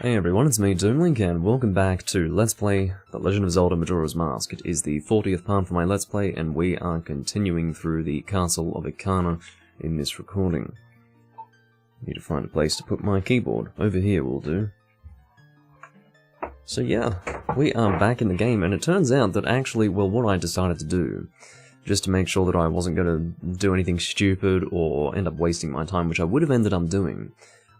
Hey everyone, it's me, Doomlink, and welcome back to Let's Play The Legend of Zelda Majora's Mask. It is the 40th part for my Let's Play, and we are continuing through the Castle of Ikana in this recording. Need to find a place to put my keyboard. Over here will do. So yeah, we are back in the game, and it turns out that actually, well, what I decided to do, just to make sure that I wasn't going to do anything stupid or end up wasting my time, which I would have ended up doing,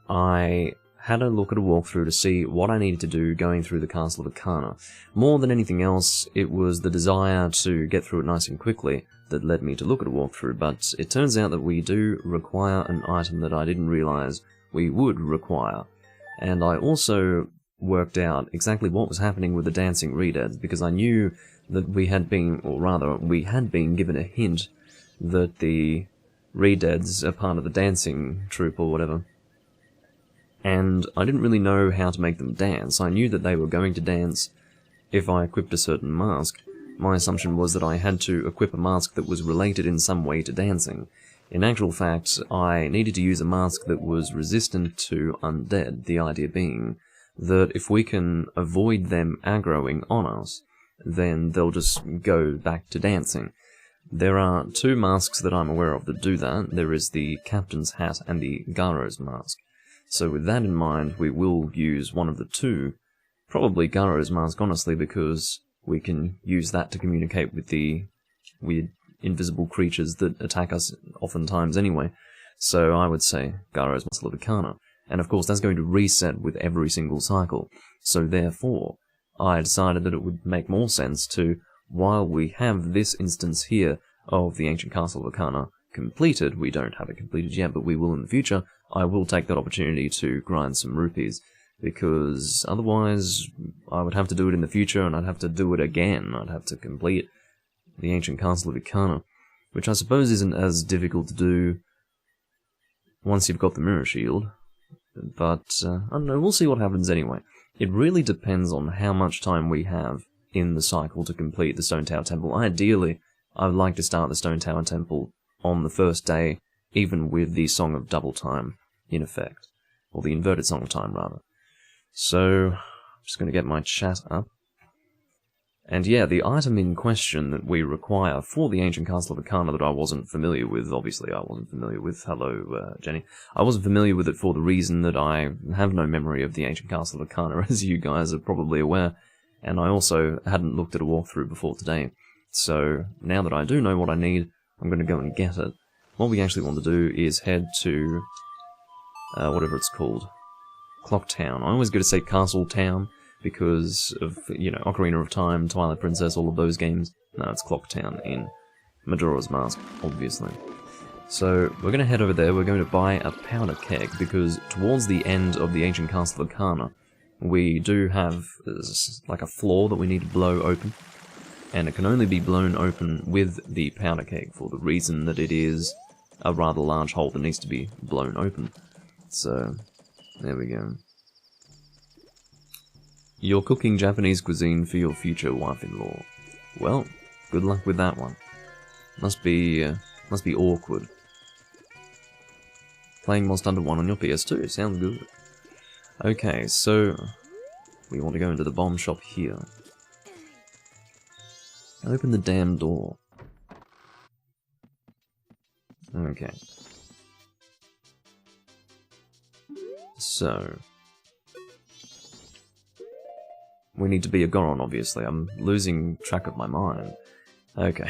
I had a look at a walkthrough to see what I needed to do going through the Castle of Ikana. More than anything else, it was the desire to get through it nice and quickly that led me to look at a walkthrough, but it turns out that we do require an item that I didn't realise we would require. And I also worked out exactly what was happening with the dancing Redeads, because I knew that we had been given a hint that the Redeads are part of the dancing troupe or whatever. And I didn't really know how to make them dance. I knew that they were going to dance if I equipped a certain mask. My assumption was that I had to equip a mask that was related in some way to dancing. In actual fact, I needed to use a mask that was resistant to undead, the idea being that if we can avoid them aggroing on us, then they'll just go back to dancing. There are two masks that I'm aware of that do that. There is the Captain's Hat and the Garo's Mask. So with that in mind, we will use one of the two, probably Garo's Mask, honestly, because we can use that to communicate with the weird invisible creatures that attack us oftentimes anyway. So I would say Garo's Castle of Ikana. And of course that's going to reset with every single cycle. So therefore, I decided that it would make more sense to, while we have this instance here of the Ancient Castle of Ikana completed, we don't have it completed yet, but we will in the future, I will take that opportunity to grind some rupees, because otherwise I would have to do it in the future, and I'd have to do it again. I'd have to complete the Ancient Castle of Ikana, which I suppose isn't as difficult to do once you've got the Mirror Shield, but I don't know, we'll see what happens anyway. It really depends on how much time we have in the cycle to complete the Stone Tower Temple. Ideally, I would like to start the Stone Tower Temple on the first day, even with the Song of Double Time in effect. Or the Inverted Song of Time, rather. So, I'm just going to get my chat up. And yeah, the item in question that we require for the Ancient Castle of Ikana that I wasn't familiar with, obviously I wasn't familiar with, hello Jenny, I wasn't familiar with it for the reason that I have no memory of the Ancient Castle of Ikana, as you guys are probably aware, and I also hadn't looked at a walkthrough before today. So, now that I do know what I need, I'm going to go and get it. What we actually want to do is head to whatever it's called, Clock Town. I always go to say Castle Town because of, you know, Ocarina of Time, Twilight Princess, all of those games. No, it's Clock Town in Majora's Mask, obviously. So, we're going to head over there, we're going to buy a powder keg, because towards the end of the Ancient Castle of Ikana, we do have, like, a floor that we need to blow open, and it can only be blown open with the powder keg, for the reason that it is a rather large hole that needs to be blown open. So, there we go. You're cooking Japanese cuisine for your future wife-in-law. Well, good luck with that one. Must be awkward. Playing Monster Hunter 1 on your PS2, sounds good. Okay, so we want to go into the bomb shop here. Open the damn door. Okay. So, we need to be a Goron, obviously. I'm losing track of my mind. Okay.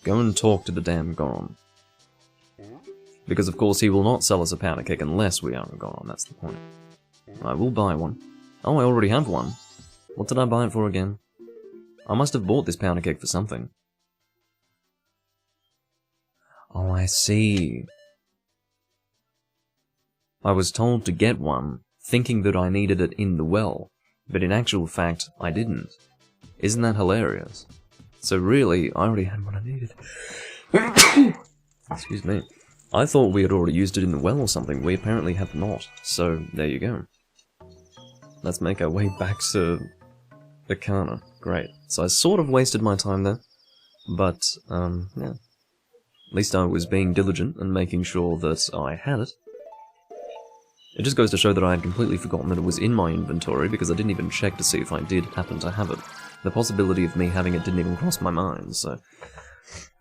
Go and talk to the damn Goron. Because of course he will not sell us a powder keg unless we are a Goron, that's the point. I will buy one. Oh, I already have one. What did I buy it for again? I must have bought this powder keg for something. Oh, I see. I was told to get one, thinking that I needed it in the well, but in actual fact, I didn't. Isn't that hilarious? So really, I already had what I needed. Excuse me. I thought we had already used it in the well or something. We apparently have not. So, there you go. Let's make our way back to Ikana. Great. So I sort of wasted my time there. But, yeah. At least I was being diligent and making sure that I had it. It just goes to show that I had completely forgotten that it was in my inventory because I didn't even check to see if I did happen to have it. The possibility of me having it didn't even cross my mind, so...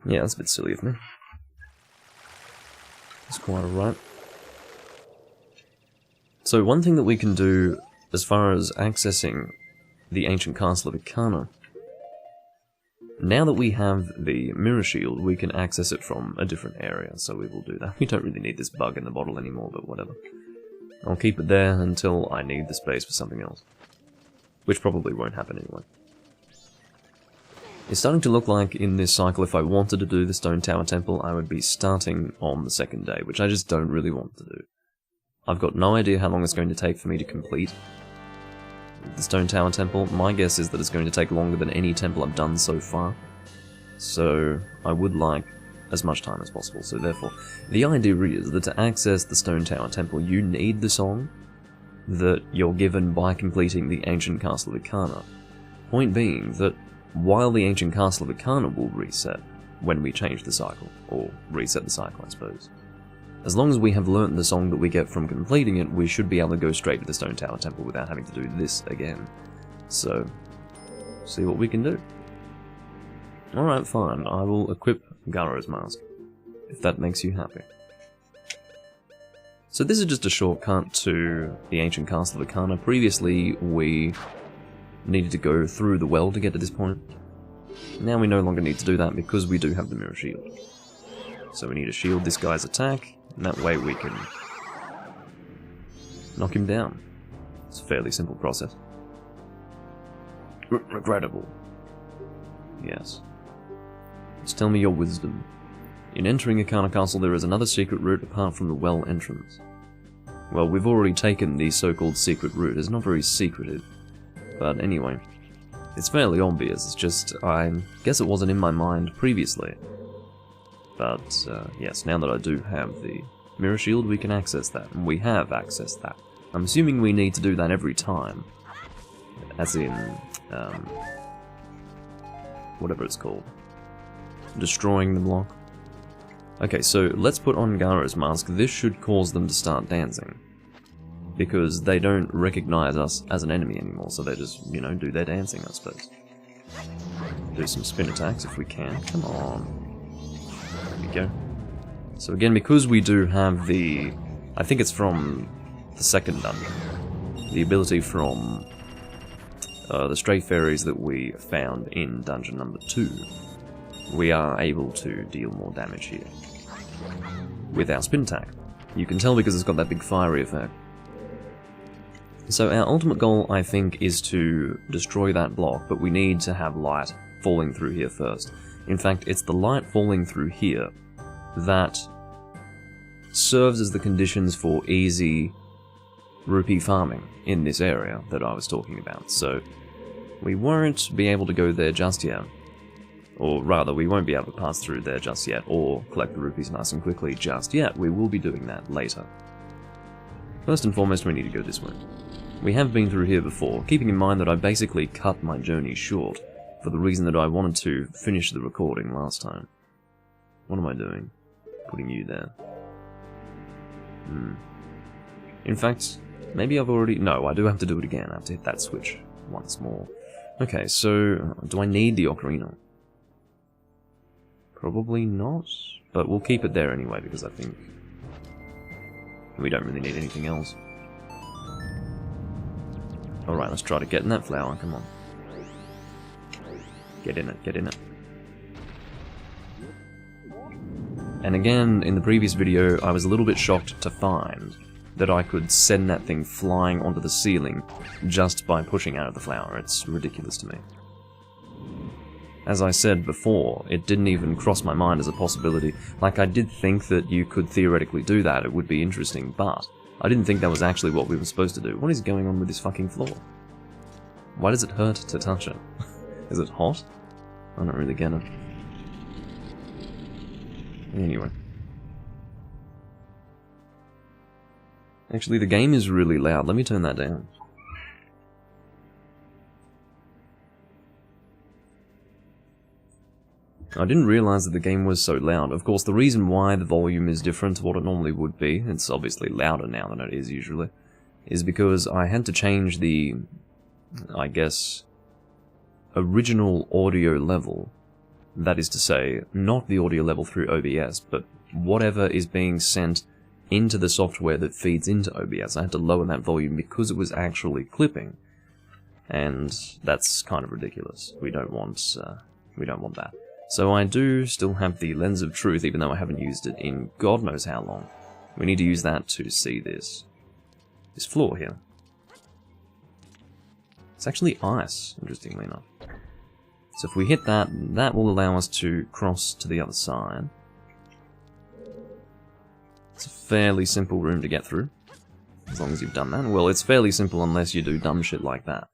yeah, that's a bit silly of me. It's quite alright. So one thing that we can do as far as accessing the Ancient Castle of Ikana, now that we have the Mirror Shield, we can access it from a different area, so we will do that. We don't really need this bug in the bottle anymore, but whatever. I'll keep it there until I need the space for something else. Which probably won't happen anyway. It's starting to look like in this cycle, if I wanted to do the Stone Tower Temple, I would be starting on the second day, which I just don't really want to do. I've got no idea how long it's going to take for me to complete the Stone Tower Temple. My guess is that it's going to take longer than any temple I've done so far. So I would like as much time as possible. So therefore, the idea is that to access the Stone Tower Temple, you need the song that you're given by completing the Ancient Castle of Ikana. Point being that while the Ancient Castle of Ikana will reset when we change the cycle, or reset the cycle I suppose, as long as we have learnt the song that we get from completing it, we should be able to go straight to the Stone Tower Temple without having to do this again. So, see what we can do. Alright, fine, I will equip Garo's mask, if that makes you happy. So this is just a shortcut to the Ancient Castle of Ikana. Previously, we needed to go through the well to get to this point. Now we no longer need to do that because we do have the Mirror Shield. So we need to shield this guy's attack, and that way we can knock him down. It's a fairly simple process. Regrettable. Yes. Just tell me your wisdom. In entering Ikana Castle there is another secret route apart from the well entrance. Well, we've already taken the so-called secret route. It's not very secretive. But anyway, it's fairly obvious. It's just, I guess it wasn't in my mind previously. But, yes, now that I do have the Mirror Shield, we can access that. And we have accessed that. I'm assuming we need to do that every time. As in, whatever it's called. Destroying the block. Okay, so let's put on Garo's mask. This should cause them to start dancing. Because they don't recognize us as an enemy anymore, so they just, you know, do their dancing, I suppose. Do some spin attacks if we can. Come on. There we go. So again, because we do have the... I think it's from the second dungeon. The ability from the stray fairies that we found in dungeon number 2. We are able to deal more damage here. With our spin attack. You can tell because it's got that big fiery effect. So our ultimate goal, I think, is to destroy that block, but we need to have light falling through here first. In fact, it's the light falling through here that serves as the conditions for easy rupee farming in this area that I was talking about. So we won't be able to go there just yet. Or rather, we won't be able to pass through there just yet, or collect the rupees nice and quickly just yet. We will be doing that later. First and foremost, we need to go this way. We have been through here before, keeping in mind that I basically cut my journey short, for the reason that I wanted to finish the recording last time. What am I doing? Putting you there. In fact, maybe I've already... No, I do have to do it again. I have to hit that switch once more. Okay, so do I need the ocarina? Probably not, but we'll keep it there anyway, because I think we don't really need anything else. Alright, let's try to get in that flower, come on. Get in it, get in it. And again, in the previous video, I was a little bit shocked to find that I could send that thing flying onto the ceiling just by pushing out of the flower. It's ridiculous to me. As I said before, it didn't even cross my mind as a possibility. Like, I did think that you could theoretically do that, it would be interesting, but I didn't think that was actually what we were supposed to do. What is going on with this fucking floor? Why does it hurt to touch it? Is it hot? I don't really get it. Anyway. Actually, the game is really loud. Let me turn that down. I didn't realize that the game was so loud. Of course, the reason why the volume is different to what it normally would be, it's obviously louder now than it is usually, is because I had to change the, I guess, original audio level. That is to say, not the audio level through OBS, but whatever is being sent into the software that feeds into OBS. I had to lower that volume because it was actually clipping. And that's kind of ridiculous. We don't want that. So I do still have the lens of truth, even though I haven't used it in God knows how long. We need to use that to see this floor here. It's actually ice, interestingly enough. So if we hit that, that will allow us to cross to the other side. It's a fairly simple room to get through, as long as you've done that. Well, it's fairly simple unless you do dumb shit like that.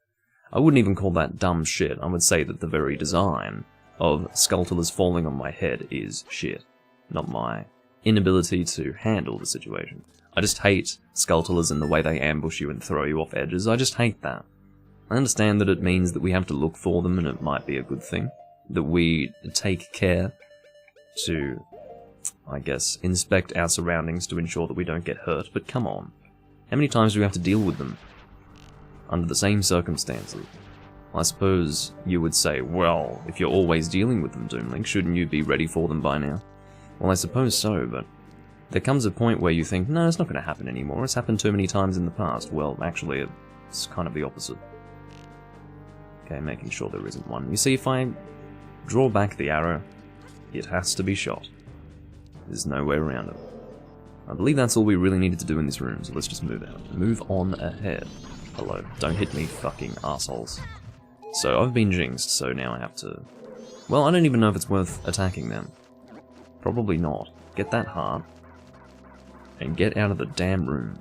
I wouldn't even call that dumb shit. I would say that the very design of Skulltulas falling on my head is shit, not my inability to handle the situation. I just hate Skulltulas and the way they ambush you and throw you off edges. I just hate that. I understand that it means that we have to look for them, and it might be a good thing. That we take care to, I guess, inspect our surroundings to ensure that we don't get hurt, but come on. How many times do we have to deal with them? Under the same circumstances? I suppose you would say, well, if you're always dealing with them, Doomlink, shouldn't you be ready for them by now? Well, I suppose so, but there comes a point where you think, no, it's not going to happen anymore, it's happened too many times in the past. Well, actually, it's kind of the opposite. Okay, making sure there isn't one. You see, if I draw back the arrow, it has to be shot. There's no way around it. I believe that's all we really needed to do in this room, so let's just move out. Move on ahead. Hello, don't hit me, fucking assholes. So I've been jinxed, so now I have to... Well, I don't even know if it's worth attacking them. Probably not. Get that heart, and get out of the damn room.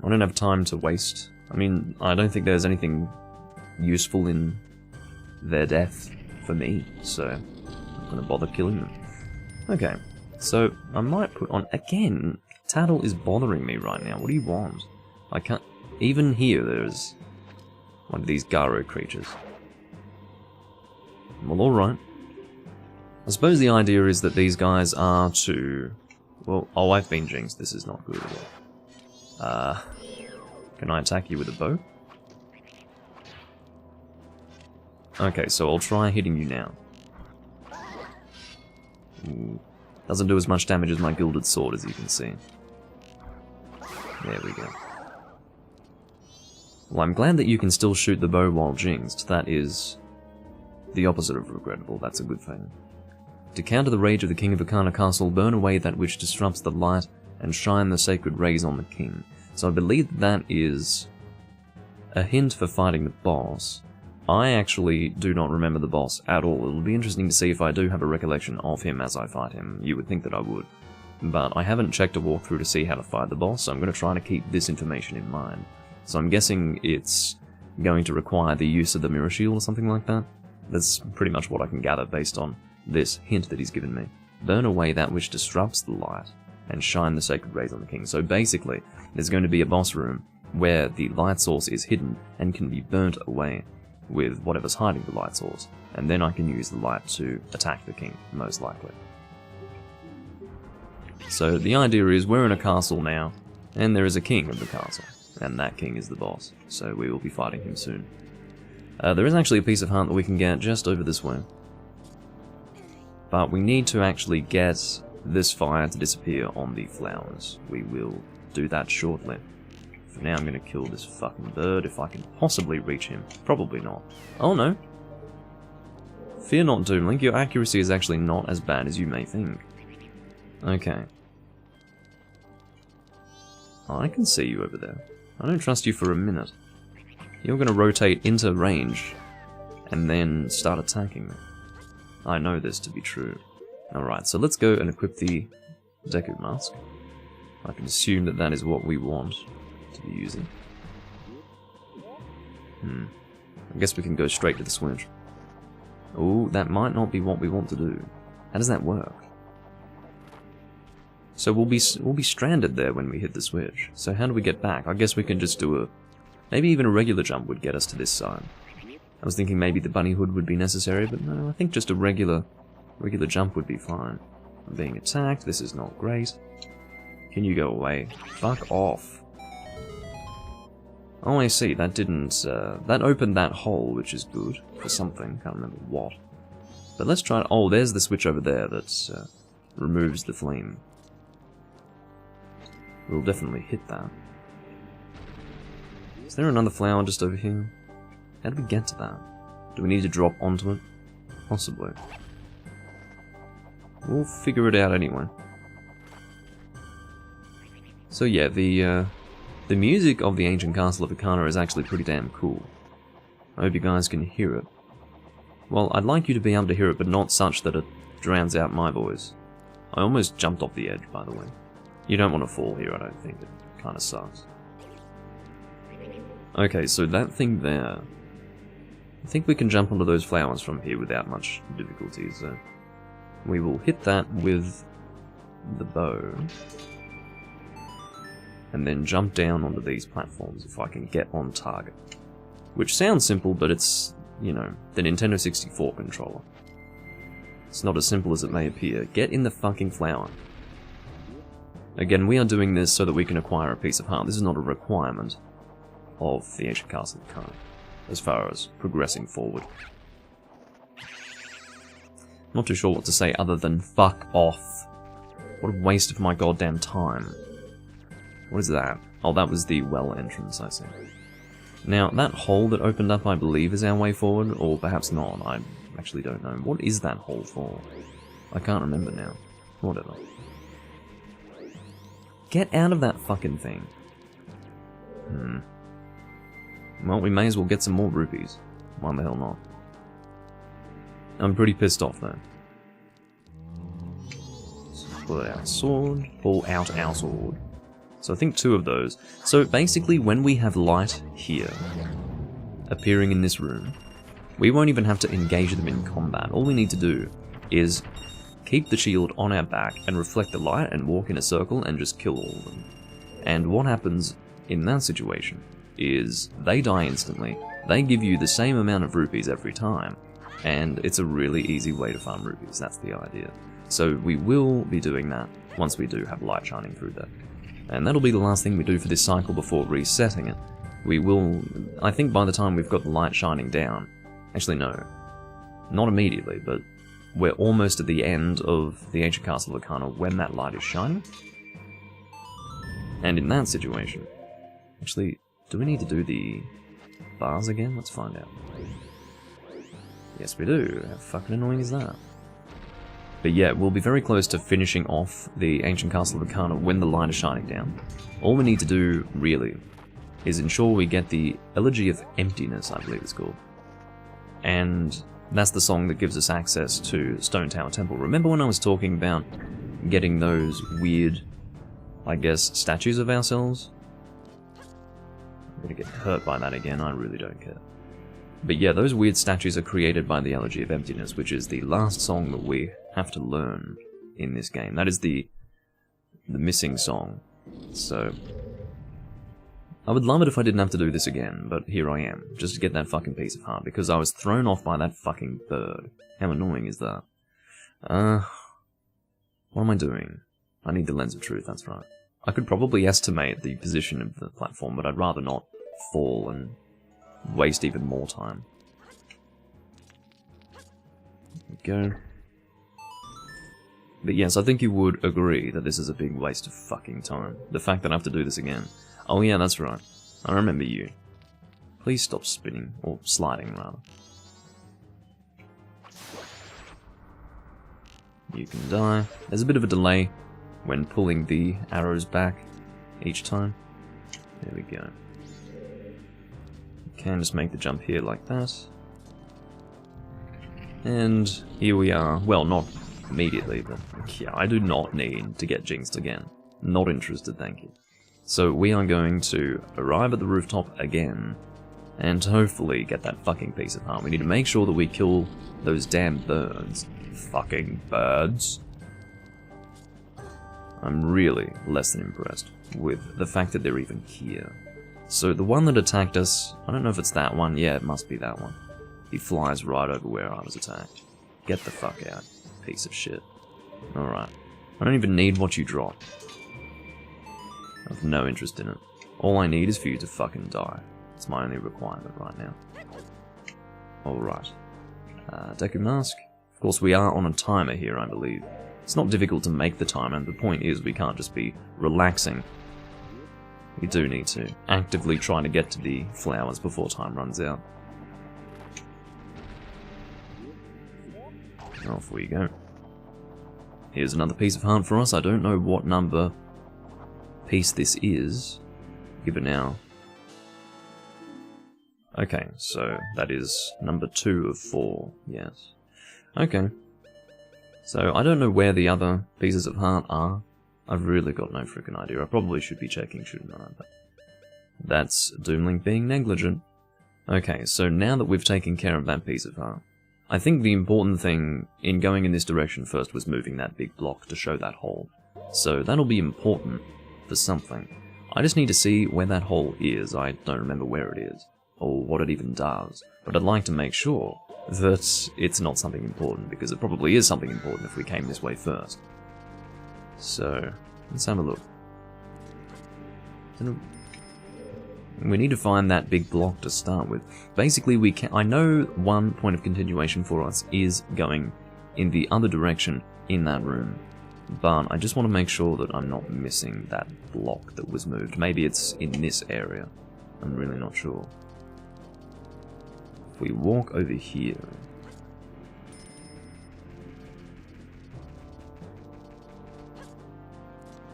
I don't have time to waste. I mean, I don't think there's anything useful in their death for me, so I'm not gonna bother killing them. Okay, so I might put on... Again, Tattle is bothering me right now. What do you want? I can't... Even here there's one of these Garo creatures. Well, alright. I suppose the idea is that these guys are to... Well, oh, I've been jinxed. This is not good at all. Can I attack you with a bow? Okay, so I'll try hitting you now. Ooh. Doesn't do as much damage as my gilded sword, as you can see. There we go. Well, I'm glad that you can still shoot the bow while jinxed. That is the opposite of regrettable. That's a good thing. To counter the rage of the King of Ikana Castle, burn away that which disrupts the light, and shine the sacred rays on the king. So I believe that is a hint for fighting the boss. I actually do not remember the boss at all. It'll be interesting to see if I do have a recollection of him as I fight him. You would think that I would. But I haven't checked a walkthrough to see how to fight the boss, so I'm going to try to keep this information in mind. So I'm guessing it's going to require the use of the mirror shield or something like that. That's pretty much what I can gather based on this hint that he's given me. Burn away that which disrupts the light, and shine the sacred rays on the king. So basically, there's going to be a boss room where the light source is hidden and can be burnt away with whatever's hiding the light source, and then I can use the light to attack the king, most likely. So the idea is we're in a castle now, and there is a king of the castle, and that king is the boss, so we will be fighting him soon. There is actually a piece of heart that we can get just over this way, but we need to actually get this fire to disappear on the flowers. We will do that shortly. For now, I'm going to kill this fucking bird if I can possibly reach him. Probably not. Oh no. Fear not, Doomlink. Your accuracy is actually not as bad as you may think. Okay. I can see you over there. I don't trust you for a minute. You're going to rotate into range and then start attacking me. I know this to be true. Alright, so let's go and equip the Deku Mask. I can assume that that is what we want to be using. I guess we can go straight to the switch. Oh, that might not be what we want to do. How does that work? So we'll be stranded there when we hit the switch. So how do we get back? I guess we can just do a... Maybe even a regular jump would get us to this side. I was thinking maybe the bunny hood would be necessary, but no, I think just a regular jump would be fine. I'm being attacked, this is not great. Can you go away? Fuck off. Oh, I see, that didn't, that opened that hole, which is good, for something, can't remember what. But let's try, oh, there's the switch over there that, removes the flame. We'll definitely hit that. Is there another flower just over here? How do we get to that? Do we need to drop onto it? Possibly. We'll figure it out anyway. So yeah, the music of the Ancient Castle of Ikana is actually pretty damn cool. I hope you guys can hear it. Well, I'd like you to be able to hear it, but not such that it drowns out my voice. I almost jumped off the edge, by the way. You don't want to fall here, I don't think. It kinda sucks. Okay, so that thing there... I think we can jump onto those flowers from here without much difficulty, so... We will hit that with the bow. And then jump down onto these platforms if I can get on target. Which sounds simple, but it's, you know, the Nintendo 64 controller. It's not as simple as it may appear. Get in the fucking flower. Again, we are doing this so that we can acquire a piece of heart. This is not a requirement of the Ancient Castle of Ikana, as far as progressing forward. Not too sure what to say other than fuck off. What a waste of my goddamn time. What is that? Oh, that was the well entrance, I see. Now, that hole that opened up, I believe, is our way forward, or perhaps not. I actually don't know. What is that hole for? I can't remember now. Whatever. Get out of that fucking thing. Well, we may as well get some more rupees. Why the hell not? I'm pretty pissed off, though. So pull out our sword. Pull out our sword. So I think 2 of those. So basically, when we have light here, appearing in this room, we won't even have to engage them in combat. All we need to do is keep the shield on our back and reflect the light and walk in a circle and just kill all of them. And what happens in that situation is they die instantly, they give you the same amount of rupees every time, and it's a really easy way to farm rupees, that's the idea. So we will be doing that once we do have light shining through there. And that'll be the last thing we do for this cycle before resetting it. We will, I think by the time we've got the light shining down, actually no, not immediately, but we're almost at the end of the Ancient Castle of Ikana when that light is shining. And in that situation, actually, do we need to do the bars again? Let's find out. Yes, we do. How fucking annoying is that? But yeah, we'll be very close to finishing off the Ancient Castle of Ikana when the light is shining down. All we need to do, really, is ensure we get the Elegy of Emptiness, I believe it's called. And that's the song that gives us access to Stone Tower Temple. Remember when I was talking about getting those weird, I guess, statues of ourselves? I'm gonna get hurt by that again, I really don't care. But yeah, those weird statues are created by the Elegy of Emptiness, which is the last song that we have to learn in this game. That is the missing song. So, I would love it if I didn't have to do this again, but here I am, just to get that fucking piece of heart, because I was thrown off by that fucking bird. How annoying is that? What am I doing? I need the Lens of Truth, that's right. I could probably estimate the position of the platform, but I'd rather not fall and waste even more time. There we go. But yes, I think you would agree that this is a big waste of fucking time. The fact that I have to do this again. Oh yeah, that's right. I remember you. Please stop spinning, or sliding rather. You can die. There's a bit of a delay when pulling the arrows back each time. There we go. You can just make the jump here like that. And here we are. Well, not immediately, but yeah, I do not need to get jinxed again. Not interested, thank you. So we are going to arrive at the rooftop again, and hopefully get that fucking piece of heart. We need to make sure that we kill those damn birds. Fucking birds. I'm really less than impressed with the fact that they're even here. So the one that attacked us, I don't know if it's that one, yeah, it must be that one. He flies right over where I was attacked. Get the fuck out, piece of shit. Alright. I don't even need what you drop. I have no interest in it. All I need is for you to fucking die. It's my only requirement right now. Alright. Deku Mask. Of course, we are on a timer here, I believe. It's not difficult to make the timer, and the point is we can't just be relaxing. We do need to actively try to get to the flowers before time runs out. Off we go. Here's another piece of heart for us. I don't know what number piece this is. Give it now. Okay, so that is number 2 of 4, yes. Okay. So I don't know where the other pieces of heart are. I've really got no freaking idea. I probably should be checking, shouldn't I? But that's Doomlink being negligent. Okay, so now that we've taken care of that piece of heart, I think the important thing in going in this direction first was moving that big block to show that hole. So that'll be important for something. I just need to see where that hole is. I don't remember where it is, or what it even does, but I'd like to make sure that it's not something important, because it probably is something important if we came this way first. So, let's have a look. We need to find that big block to start with. Basically, I know one point of continuation for us is going in the other direction in that room, but I just want to make sure that I'm not missing that block that was moved. Maybe it's in this area. I'm really not sure. If we walk over here...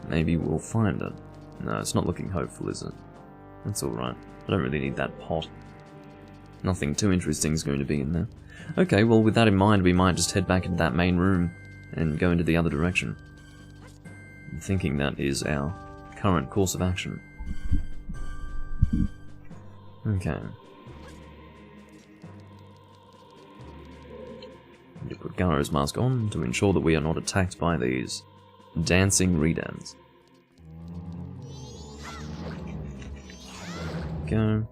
maybe we'll find it. No, it's not looking hopeful, is it? That's alright. I don't really need that pot. Nothing too interesting is going to be in there. Okay, well with that in mind, we might just head back into that main room and go into the other direction. I'm thinking that is our current course of action. Okay. Need to put Garo's mask on to ensure that we are not attacked by these dancing Redans. Go.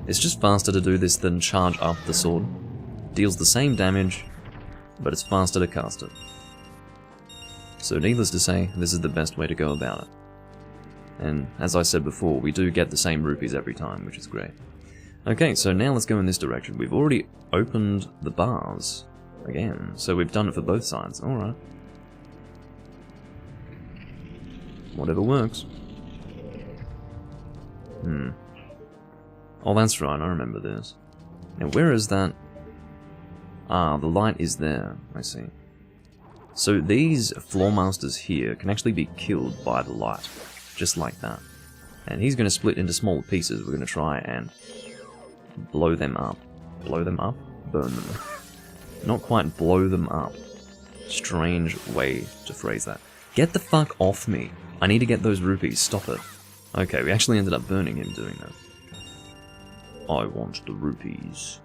It's just faster to do this than charge up the sword. Deals the same damage, but it's faster to cast it. So needless to say, this is the best way to go about it. And as I said before, we do get the same rupees every time, which is great. Okay, so now let's go in this direction. We've already opened the bars again, so we've done it for both sides. Alright. Whatever works. Oh, that's right, I remember this. Now, where is that? Ah, the light is there, I see. So these floor masters here can actually be killed by the light, just like that. And he's going to split into smaller pieces. We're going to try and blow them up. Blow them up? Burn them. Not quite blow them up. Strange way to phrase that. Get the fuck off me. I need to get those rupees, stop it. Okay, we actually ended up burning him doing that. I want the rupees.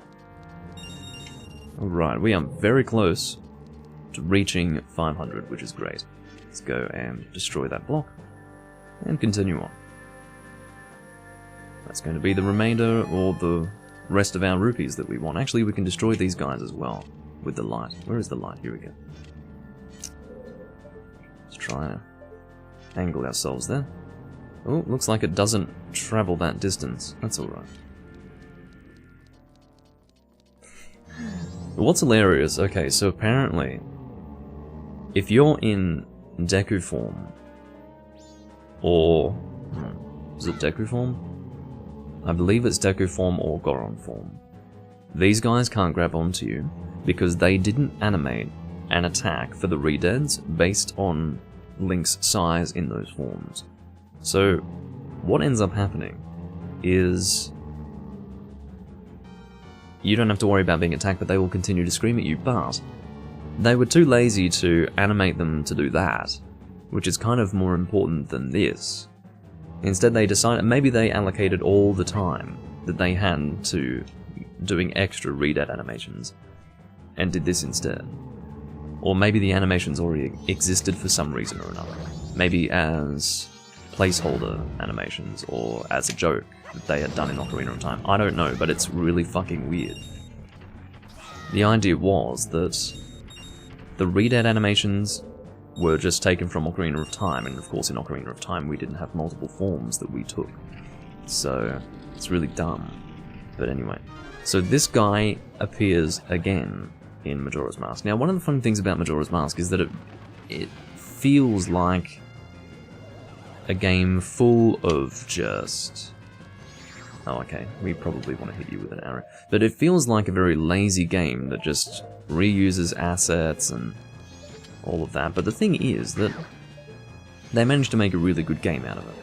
Alright, we are very close to reaching 500, which is great. Let's go and destroy that block, and continue on. That's going to be the remainder, or the rest of our rupees that we want. Actually, we can destroy these guys as well, with the light. Where is the light? Here we go. Let's try and angle ourselves there. Oh, looks like it doesn't travel that distance. That's alright. What's hilarious, okay, so apparently, if you're in Deku form, or, is it Deku form? I believe it's Deku form or Goron form. These guys can't grab onto you, because they didn't animate an attack for the Redeads based on Link's size in those forms. So, what ends up happening is you don't have to worry about being attacked, but they will continue to scream at you, but they were too lazy to animate them to do that, which is kind of more important than this. Instead they decided, maybe they allocated all the time that they had to doing extra readout animations, and did this instead. Or maybe the animations already existed for some reason or another. Maybe as placeholder animations, or as a joke that they had done in Ocarina of Time. I don't know, but it's really fucking weird. The idea was that the readout animations were just taken from Ocarina of Time, and of course in Ocarina of Time we didn't have multiple forms that we took. So, it's really dumb. But anyway. So this guy appears again in Majora's Mask. Now, one of the fun things about Majora's Mask is that it feels like a game full of just... Oh, okay, we probably want to hit you with an arrow. But it feels like a very lazy game that just reuses assets and all of that. But the thing is that they managed to make a really good game out of it.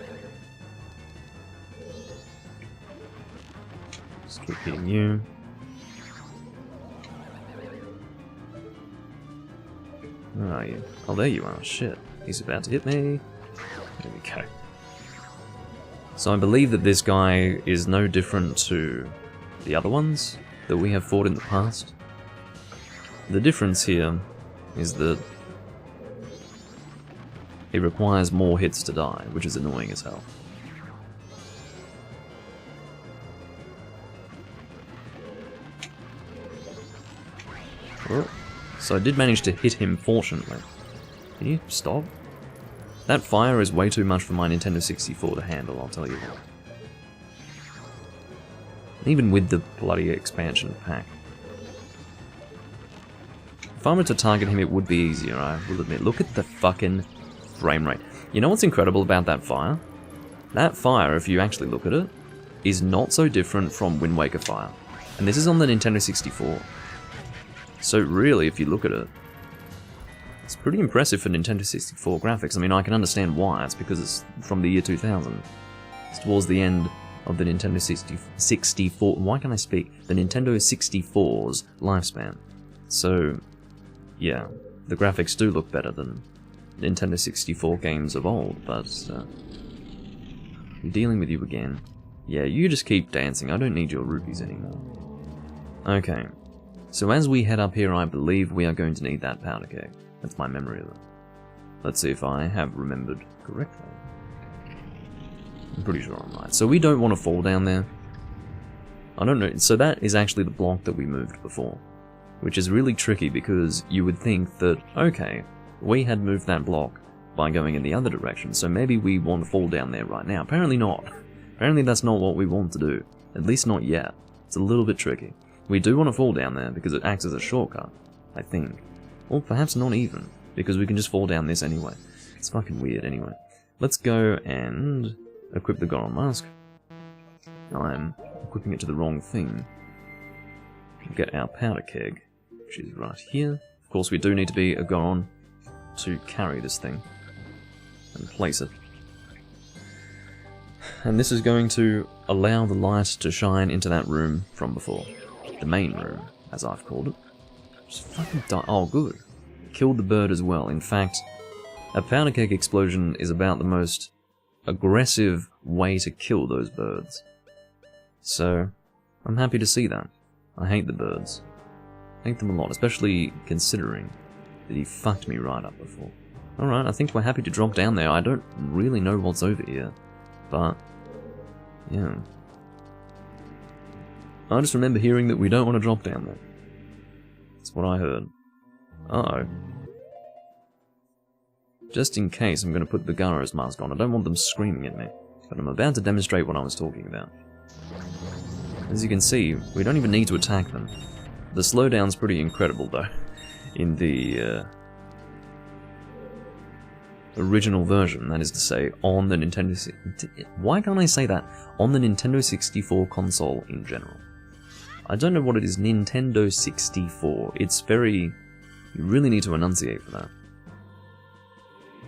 Just keep hitting you. Where are you? Oh, there you are. Shit. He's about to hit me. There we go. So I believe that this guy is no different to the other ones that we have fought in the past. The difference here is that he requires more hits to die, which is annoying as hell. Oh. So I did manage to hit him, fortunately. Can you stop? That fire is way too much for my Nintendo 64 to handle, I'll tell you what. Even with the bloody expansion pack. If I were to target him, it would be easier, I will admit. Look at the fucking frame rate. You know what's incredible about that fire? That fire, if you actually look at it, is not so different from Wind Waker fire. And this is on the Nintendo 64. So really, if you look at it, it's pretty impressive for Nintendo 64 graphics. I mean, I can understand why. It's because it's from the year 2000. It's towards the end of the Nintendo 64... Why can't I speak? The Nintendo 64's lifespan. So, yeah, the graphics do look better than Nintendo 64 games of old, but... I'm dealing with you again. Yeah, you just keep dancing. I don't need your rupees anymore. Okay. So as we head up here, I believe we are going to need that powder keg. That's my memory of it. Let's see if I have remembered correctly. I'm pretty sure I'm right. So we don't want to fall down there. I don't know. So that is actually the block that we moved before. Which is really tricky because you would think that, okay, we had moved that block by going in the other direction, so maybe we want to fall down there right now. Apparently not. Apparently that's not what we want to do. At least not yet. It's a little bit tricky. We do want to fall down there because it acts as a shortcut, I think. Or perhaps not even, because we can just fall down this anyway. It's fucking weird anyway. Let's go and equip the Goron Mask. I'm equipping it to the wrong thing. Get our powder keg, which is right here. Of course we do need to be a Goron to carry this thing and place it. And this is going to allow the light to shine into that room from before. The main room, as I've called it. Just fucking die. Oh, good. Killed the bird as well. In fact, a powder keg explosion is about the most aggressive way to kill those birds. So, I'm happy to see that. I hate the birds. I hate them a lot, especially considering that he fucked me right up before. Alright, I think we're happy to drop down there. I don't really know what's over here, but, yeah. I just remember hearing that we don't want to drop down there. That's what I heard. Uh-oh. Just in case, I'm going to put the Garo's mask on. I don't want them screaming at me, but I'm about to demonstrate what I was talking about. As you can see, we don't even need to attack them. The slowdown's pretty incredible, though, in the original version, that is to say, on the Nintendo... Why can't I say that? On the Nintendo 64 console in general. I don't know what it is, Nintendo 64. It's very... You really need to enunciate for that.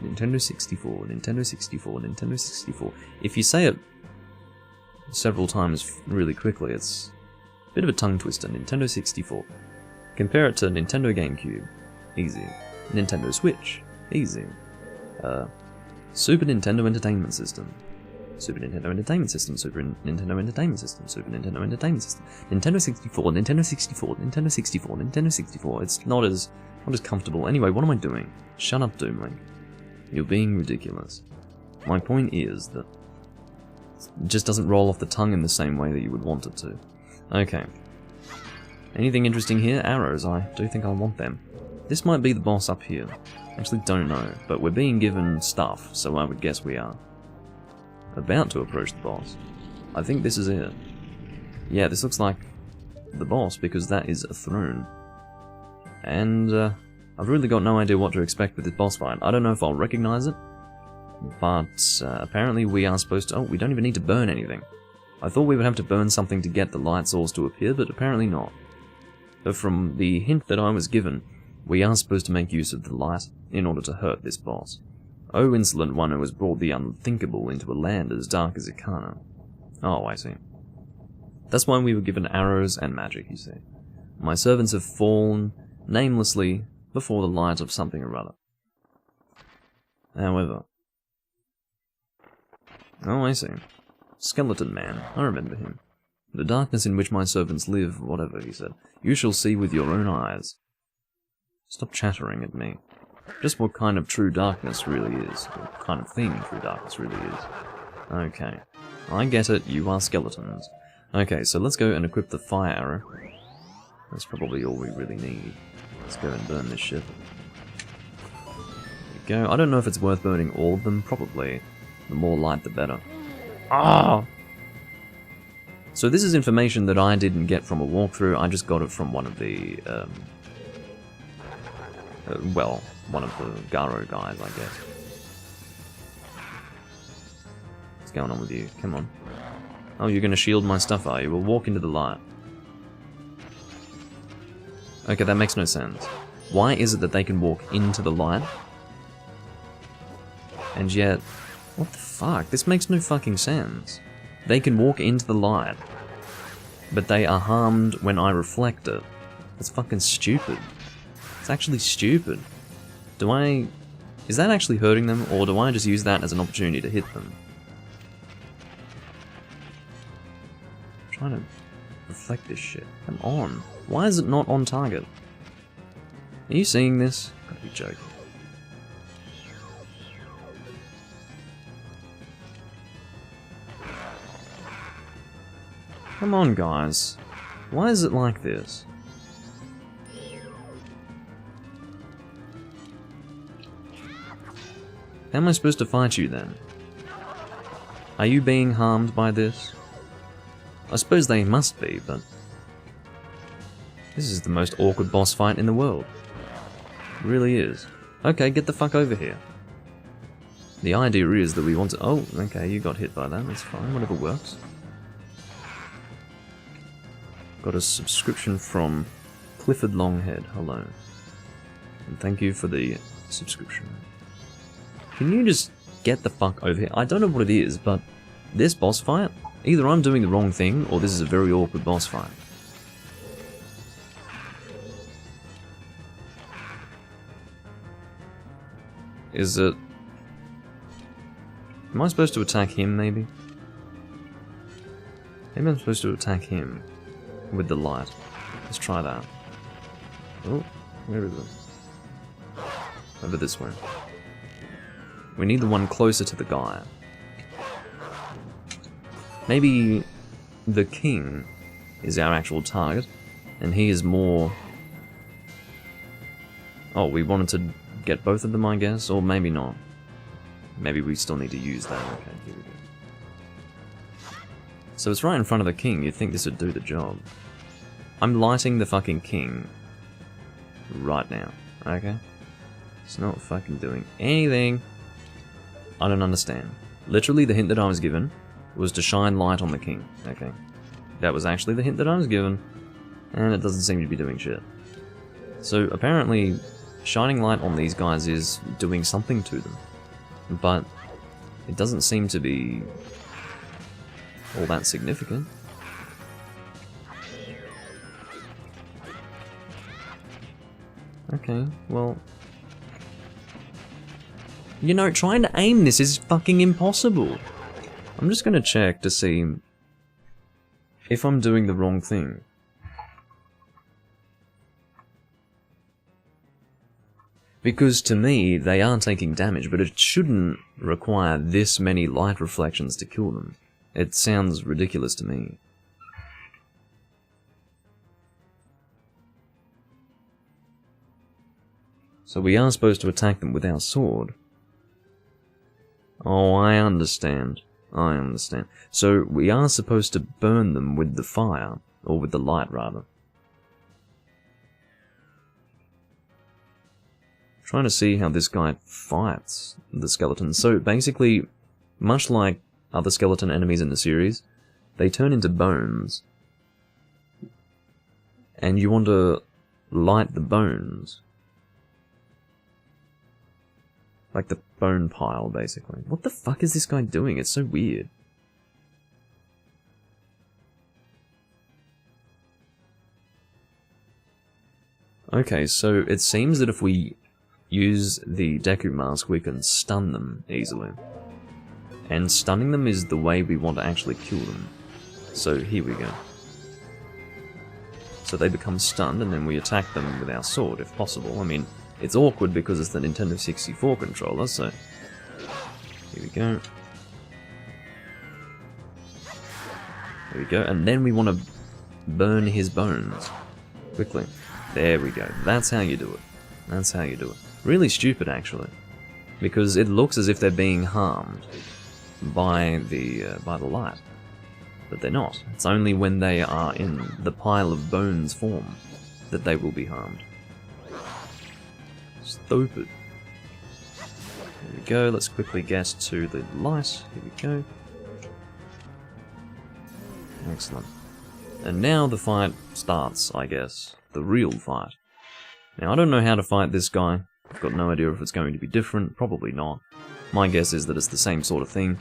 Nintendo 64, Nintendo 64, Nintendo 64. If you say it several times really quickly, it's a bit of a tongue twister. Nintendo 64. Compare it to Nintendo GameCube. Easy. Nintendo Switch. Easy. Super Nintendo Entertainment System. Super Nintendo Entertainment System, Super Nintendo Entertainment System, Super Nintendo Entertainment System, Nintendo 64, Nintendo 64, Nintendo 64, Nintendo 64. It's not as comfortable. Anyway, what am I doing? Shut up, Doomlink. You're being ridiculous. My point is that it just doesn't roll off the tongue in the same way that you would want it to. Okay. Anything interesting here? Arrows. I do think I want them. This might be the boss up here. Actually don't know, but we're being given stuff, so I would guess we are about to approach the boss. I think this is it. Yeah, this looks like the boss because that is a throne. And I've really got no idea what to expect with this boss fight. I don't know if I'll recognize it, but apparently we are supposed to... Oh, we don't even need to burn anything. I thought we would have to burn something to get the light source to appear, but apparently not. But from the hint that I was given, we are supposed to make use of the light in order to hurt this boss. Oh, insolent one who has brought the unthinkable into a land as dark as Ikana. Oh, I see. That's why we were given arrows and magic, you see. My servants have fallen, namelessly, before the light of something or other. However... Oh, I see. Skeleton man, I remember him. The darkness in which my servants live, whatever he said, you shall see with your own eyes. Stop chattering at me. Just what kind of true darkness really is. What kind of thing true darkness really is. Okay. I get it, you are skeletons. Okay, so let's go and equip the fire arrow. That's probably all we really need. Let's go and burn this shit. There we go. I don't know if it's worth burning all of them. Probably. The more light, the better. Ah! So this is information that I didn't get from a walkthrough. I just got it from one of the, well, one of the Garo guys, I guess. What's going on with you? Come on. Oh, you're gonna shield my stuff, are you? Well, walk into the light. Okay, that makes no sense. Why is it that they can walk into the light? And yet... What the fuck? This makes no fucking sense. They can walk into the light, but they are harmed when I reflect it. That's fucking stupid. It's actually stupid. Is that actually hurting them, or do I just use that as an opportunity to hit them? I'm trying to reflect this shit. Come on. Why is it not on target? Are you seeing this? Gotta be joking. Come on, guys. Why is it like this? How am I supposed to fight you then? Are you being harmed by this? I suppose they must be, but... This is the most awkward boss fight in the world. It really is. Okay, get the fuck over here. The idea is that we want to... Oh, okay, you got hit by that, that's fine, whatever works. Got a subscription from Clifford Longhead, hello. And thank you for the subscription. Can you just get the fuck over here? I don't know what it is, but this boss fight, either I'm doing the wrong thing, or this is a very awkward boss fight. Is it... Am I supposed to attack him, maybe? Maybe I'm supposed to attack him. With the light. Let's try that. Oh, where is it? Over this way. We need the one closer to the guy. Maybe the king is our actual target, and he is more... Oh, we wanted to get both of them, I guess, or maybe not. Maybe we still need to use that. Okay, here we go. So it's right in front of the king, you'd think this would do the job. I'm lighting the fucking king right now, okay? It's not fucking doing anything. I don't understand. Literally the hint that I was given was to shine light on the king, okay? That was actually the hint that I was given, and it doesn't seem to be doing shit. So apparently shining light on these guys is doing something to them, but it doesn't seem to be all that significant. Okay, well... You know, trying to aim this is fucking impossible. I'm just gonna check to see if I'm doing the wrong thing. Because to me, they are taking damage, but it shouldn't require this many light reflections to kill them. It sounds ridiculous to me. So we are supposed to attack them with our sword. Oh, I understand. I understand. So we are supposed to burn them with the fire, or with the light rather. Trying to see how this guy fights the skeletons. So basically, much like other skeleton enemies in the series, they turn into bones. And you want to light the bones. Like the bone pile, basically. What the fuck is this guy doing? It's so weird. Okay, so it seems that if we use the Deku Mask, we can stun them easily. And stunning them is the way we want to actually kill them. So here we go. So they become stunned, and then we attack them with our sword, if possible. I mean, it's awkward because it's the Nintendo 64 controller, so... Here we go. There we go, and then we want to burn his bones. Quickly. There we go. That's how you do it. That's how you do it. Really stupid, actually, because it looks as if they're being harmed by the light, but they're not. It's only when they are in the pile of bones form that they will be harmed. Stupid. Here we go. Let's quickly get to the light. Here we go. Excellent. And now the fight starts, I guess. The real fight. Now, I don't know how to fight this guy. I've got no idea if it's going to be different. Probably not. My guess is that it's the same sort of thing.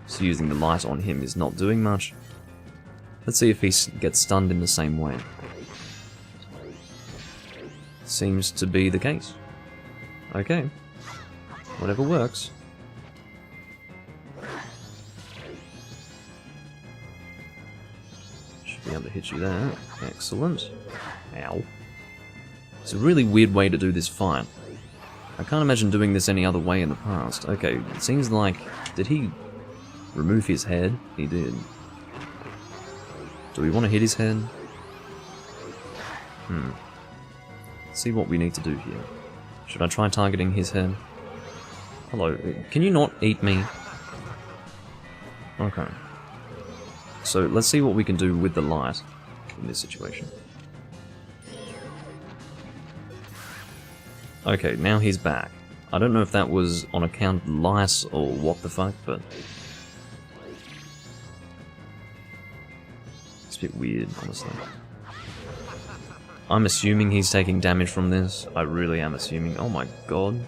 So using the light on him is not doing much. Let's see if he gets stunned in the same way. Seems to be the case. Okay. Whatever works. Should be able to hit you there. Excellent. Ow. It's a really weird way to do this fight. I can't imagine doing this any other way in the past. Okay, it seems like... Did he remove his head? He did. Do we want to hit his head? Let's see what we need to do here. Should I try targeting his head? Hello, can you not eat me? Okay. So let's see what we can do with the light in this situation. Okay, now he's back. I don't know if that was on account of light or what the fuck, but... It's a bit weird, honestly. I'm assuming he's taking damage from this. I really am assuming. Oh my god.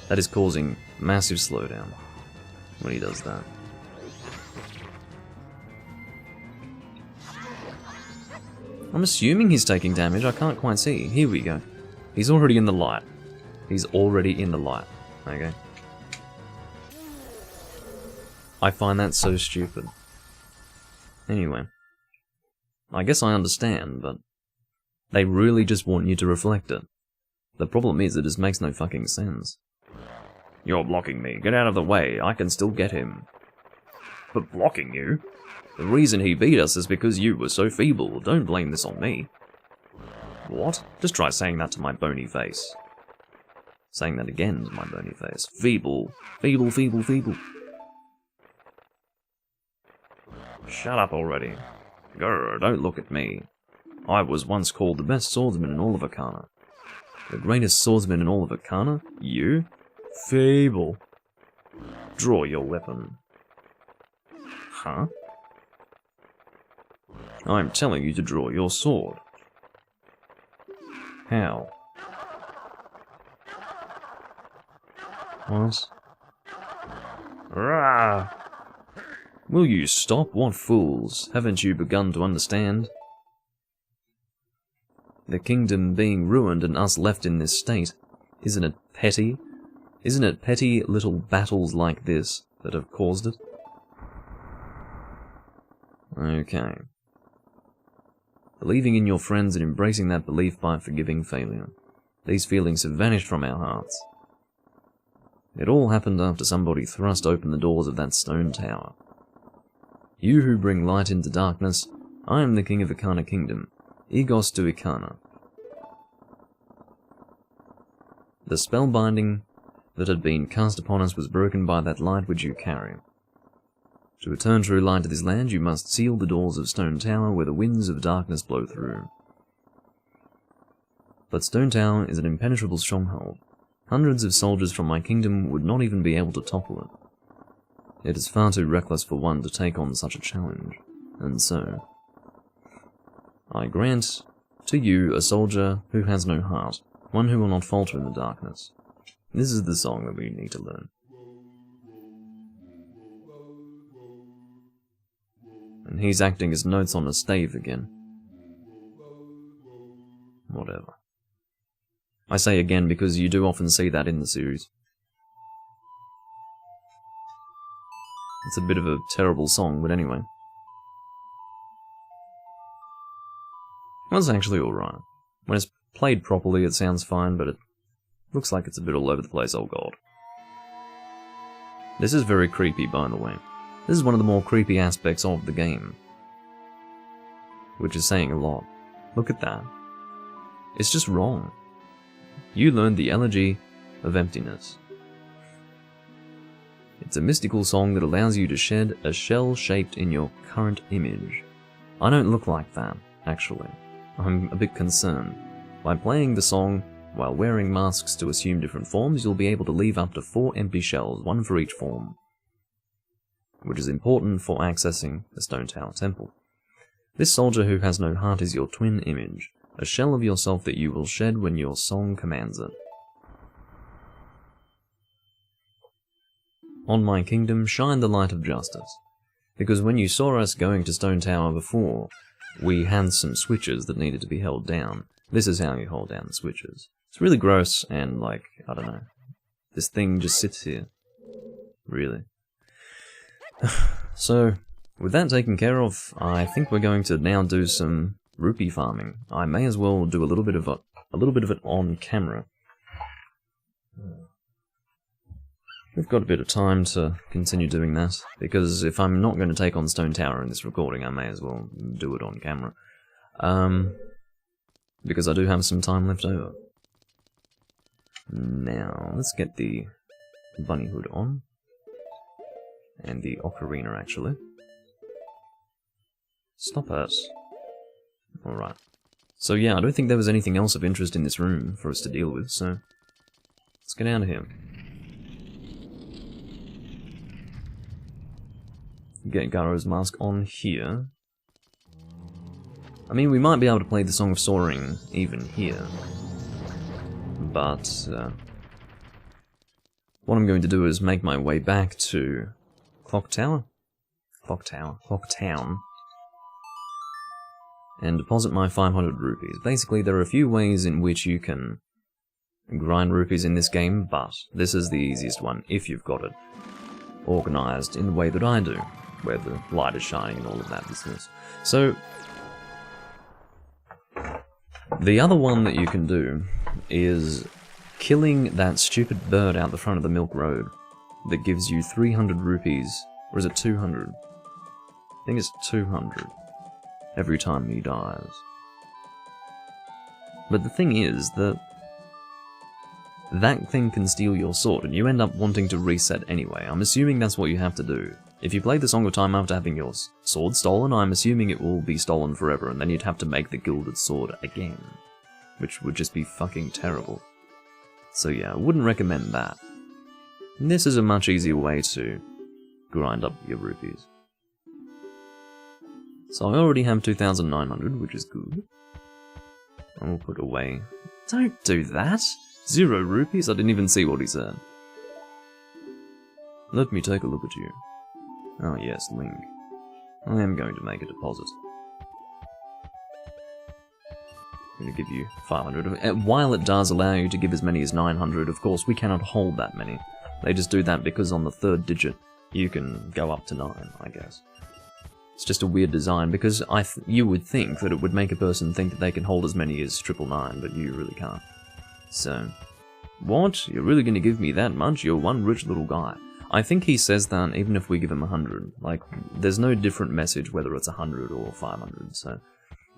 That is causing massive slowdown when he does that. I'm assuming he's taking damage. I can't quite see. Here we go. He's already in the light. He's already in the light. Okay. I find that so stupid. Anyway. I guess I understand, but... They really just want you to reflect it. The problem is, it just makes no fucking sense. You're blocking me. Get out of the way. I can still get him. But blocking you? The reason he beat us is because you were so feeble. Don't blame this on me. What? Just try saying that to my bony face. Saying that again to my bony face. Feeble. Feeble, feeble, feeble. Shut up already. Grr, don't look at me. I was once called the best swordsman in all of Ikana. The greatest swordsman in all of Ikana? You? Feeble. Draw your weapon. Huh? I'm telling you to draw your sword. How? What? Rah! Will you stop? What fools? Haven't you begun to understand? The kingdom being ruined and us left in this state. Isn't it petty? Isn't it petty little battles like this that have caused it? Okay. Believing in your friends and embracing that belief by forgiving failure. These feelings have vanished from our hearts. It all happened after somebody thrust open the doors of that stone tower. You who bring light into darkness, I am the king of Ikana Kingdom, Egos to Ikana. The spellbinding that had been cast upon us was broken by that light which you carry. To return true light to this land, you must seal the doors of Stone Tower where the winds of darkness blow through. But Stone Tower is an impenetrable stronghold. Hundreds of soldiers from my kingdom would not even be able to topple it. It is far too reckless for one to take on such a challenge, and so I grant to you a soldier who has no heart, one who will not falter in the darkness. This is the song that we need to learn. And he's acting as notes on a stave again. Whatever. I say again because you do often see that in the series. It's a bit of a terrible song, but anyway. Well, it's actually alright. When it's played properly, it sounds fine, but it looks like it's a bit all over the place, oh god. This is very creepy, by the way. This is one of the more creepy aspects of the game. Which is saying a lot. Look at that. It's just wrong. You learned the Elegy of Emptiness. It's a mystical song that allows you to shed a shell shaped in your current image. I don't look like that, actually. I'm a bit concerned. By playing the song while wearing masks to assume different forms, you'll be able to leave up to 4 empty shells, one for each form, which is important for accessing the Stone Tower Temple. This soldier who has no heart is your twin image, a shell of yourself that you will shed when your song commands it. On my kingdom, shine the light of justice, because when you saw us going to Stone Tower before, we had some switches that needed to be held down. This is how you hold down the switches. It's really gross, and like, I don't know, this thing just sits here. Really. So, with that taken care of, I think we're going to now do some rupee farming. I may as well do a little bit of it on camera. We've got a bit of time to continue doing that, because if I'm not going to take on Stone Tower in this recording, I may as well do it on camera. Because I do have some time left over. Now, let's get the bunny hood on. And the ocarina, actually. Stop it. Alright. So yeah, I don't think there was anything else of interest in this room for us to deal with, so let's get out of here. Get Garo's mask on here. I mean, we might be able to play the Song of Soaring even here. But, what I'm going to do is make my way back to Clock Town, and deposit my 500 rupees. Basically, there are a few ways in which you can grind rupees in this game, but this is the easiest one if you've got it organized in the way that I do, where the light is shining and all of that business. So, the other one that you can do is killing that stupid bird out the front of the Milk Road that gives you 300 rupees, or is it 200? I think it's 200 every time he dies. But the thing is that that thing can steal your sword, and you end up wanting to reset anyway. I'm assuming that's what you have to do. If you play the Song of Time after having your sword stolen, I'm assuming it will be stolen forever, and then you'd have to make the gilded sword again, which would just be fucking terrible. So yeah, I wouldn't recommend that. And this is a much easier way to grind up your rupees. So I already have 2,900, which is good. And we'll put away... Don't do that! 0 rupees? I didn't even see what he said. Let me take a look at you. Oh yes, Link. I am going to make a deposit. I'm going to give you 500. While it does allow you to give as many as 900, of course, we cannot hold that many. They just do that because on the 3rd digit, you can go up to 9, I guess. It's just a weird design, because you would think that it would make a person think that they can hold as many as 999, but you really can't. So, what? You're really gonna give me that much? You're one rich little guy. I think he says that even if we give him 100. Like, there's no different message whether it's 100 or 500, so...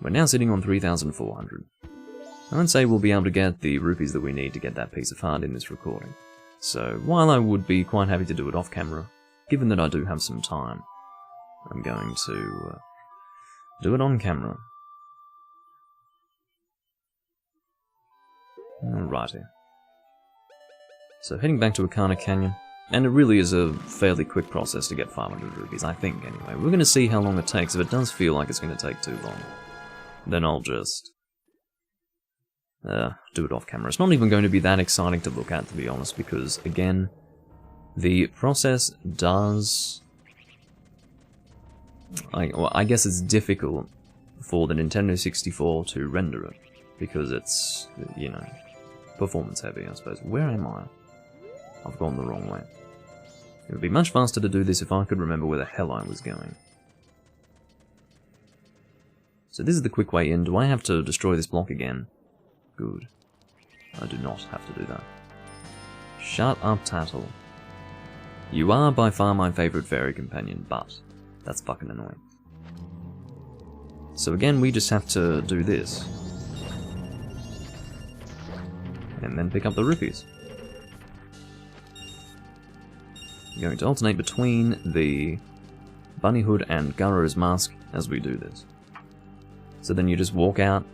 We're now sitting on 3,400. I'd say we'll be able to get the rupees that we need to get that piece of art in this recording. So, while I would be quite happy to do it off camera, given that I do have some time, I'm going to do it on camera. Alrighty. So heading back to Ikana Canyon, and it really is a fairly quick process to get 500 rupees, I think anyway. We're going to see how long it takes. If it does feel like it's going to take too long, then I'll just do it off camera. It's not even going to be that exciting to look at, to be honest, because, again, the process does... I guess it's difficult for the Nintendo 64 to render it, because it's, you know, performance heavy, I suppose. Where am I? I've gone the wrong way. It would be much faster to do this if I could remember where the hell I was going. So this is the quick way in. Do I have to destroy this block again? Good. I do not have to do that. Shut up, Tattle. You are by far my favourite fairy companion, but that's fucking annoying. So again, we just have to do this. And then pick up the rupees. I'm going to alternate between the bunny hood and Garo's mask as we do this. So then you just walk out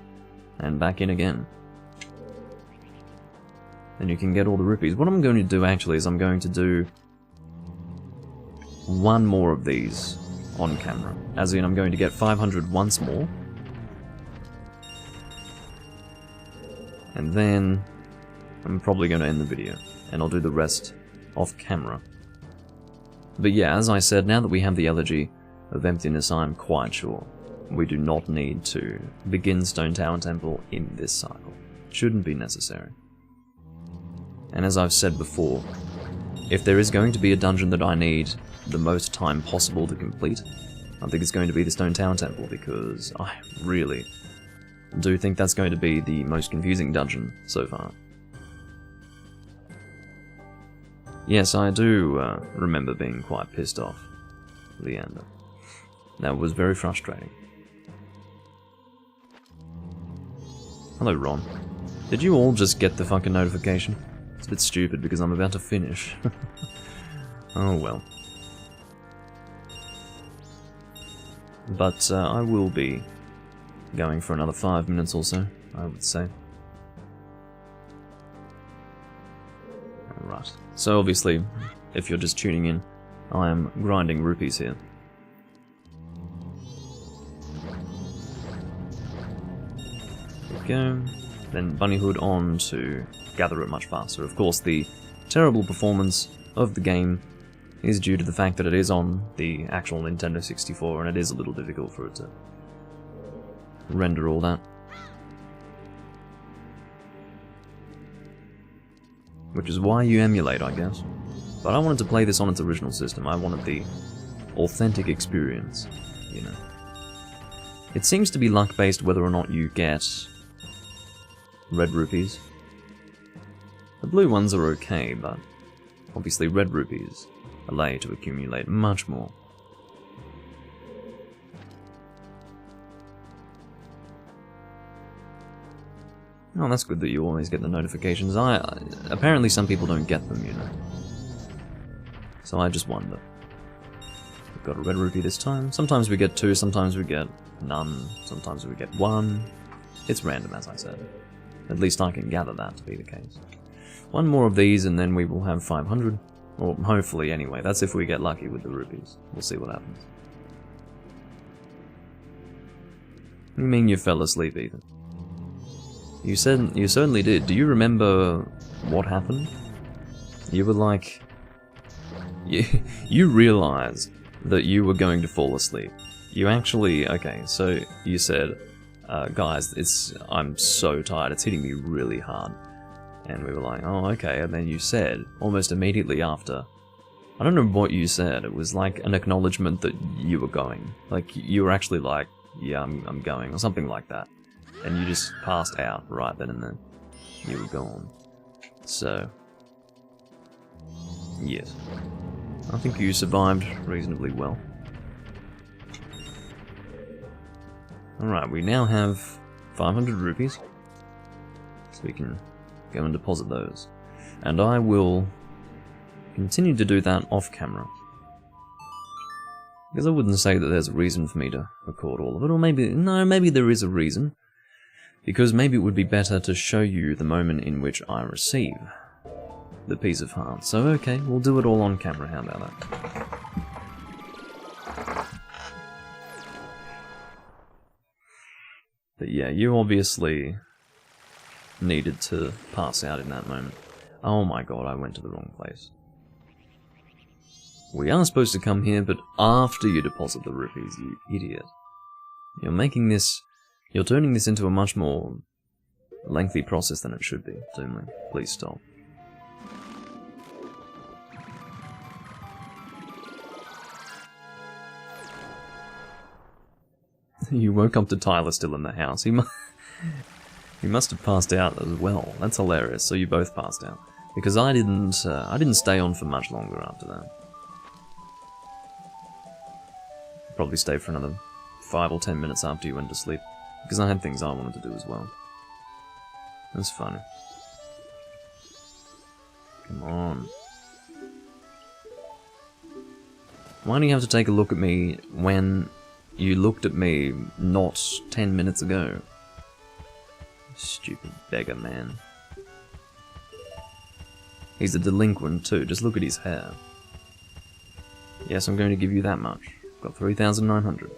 and back in again. And you can get all the rupees. What I'm going to do actually is I'm going to do one more of these on camera. As in, I'm going to get 500 once more. And then I'm probably going to end the video. And I'll do the rest off camera. But yeah, as I said, now that we have the Elegy of Emptiness, I'm quite sure we do not need to begin Stone Tower Temple in this cycle. Shouldn't be necessary. And as I've said before, if there is going to be a dungeon that I need the most time possible to complete, I think it's going to be the Stone Tower Temple, because I really do think that's going to be the most confusing dungeon so far. Yes, I do remember being quite pissed off, Leander. That was very frustrating. Hello, Ron. Did you all just get the fucking notification? It's a bit stupid because I'm about to finish. Oh well. But I will be going for another 5 minutes or so, I would say. Right. So obviously, if you're just tuning in, I am grinding rupees here. There we go. Then Bunny Hood on to gather it much faster. Of course, the terrible performance of the game is due to the fact that it is on the actual Nintendo 64, and it is a little difficult for it to render all that. Which is why you emulate, I guess. But I wanted to play this on its original system. I wanted the authentic experience, you know. It seems to be luck-based whether or not you get red rupees. The blue ones are okay, but obviously red rupees allow you to accumulate much more. Oh, that's good that you always get the notifications. Apparently some people don't get them, you know. So I just wonder. We've got a red rupee this time. Sometimes we get 2, sometimes we get none, sometimes we get 1. It's random, as I said. At least I can gather that to be the case. One more of these and then we will have 500. Or hopefully anyway, that's if we get lucky with the rupees. We'll see what happens. You mean you fell asleep, Ethan? You certainly did. Do you remember what happened? You were like... You realized that you were going to fall asleep. You actually... Okay, so you said, guys, I'm so tired, it's hitting me really hard. And we were like, oh, okay, and then you said, almost immediately after... I don't know what you said, it was like an acknowledgement that you were going. Like, you were actually like, yeah, I'm going, or something like that. And you just passed out right then and then. you were gone. So, yes. I think you survived reasonably well. Alright, we now have 500 rupees. So we can go and deposit those. And I will continue to do that off camera. Because I wouldn't say that there's a reason for me to record all of it, or maybe, no, maybe there is a reason. Because maybe it would be better to show you the moment in which I receive the piece of heart. So okay, we'll do it all on camera, how about that? But yeah, you obviously needed to pass out in that moment. Oh my god, I went to the wrong place. We are supposed to come here, but after you deposit the rupees, you idiot. You're making this... You're turning this into a much more lengthy process than it should be, Doomling. Please stop. You woke up to Tyler still in the house. He must have passed out as well. That's hilarious. So you both passed out. Because I didn't stay on for much longer after that. Probably stay for another 5 or 10 minutes after you went to sleep. Because I had things I wanted to do as well. That's funny. Come on. Why do you have to take a look at me when you looked at me not 10 minutes ago? Stupid beggar man. He's a delinquent too, just look at his hair. Yes, I'm going to give you that much. Got 3,900.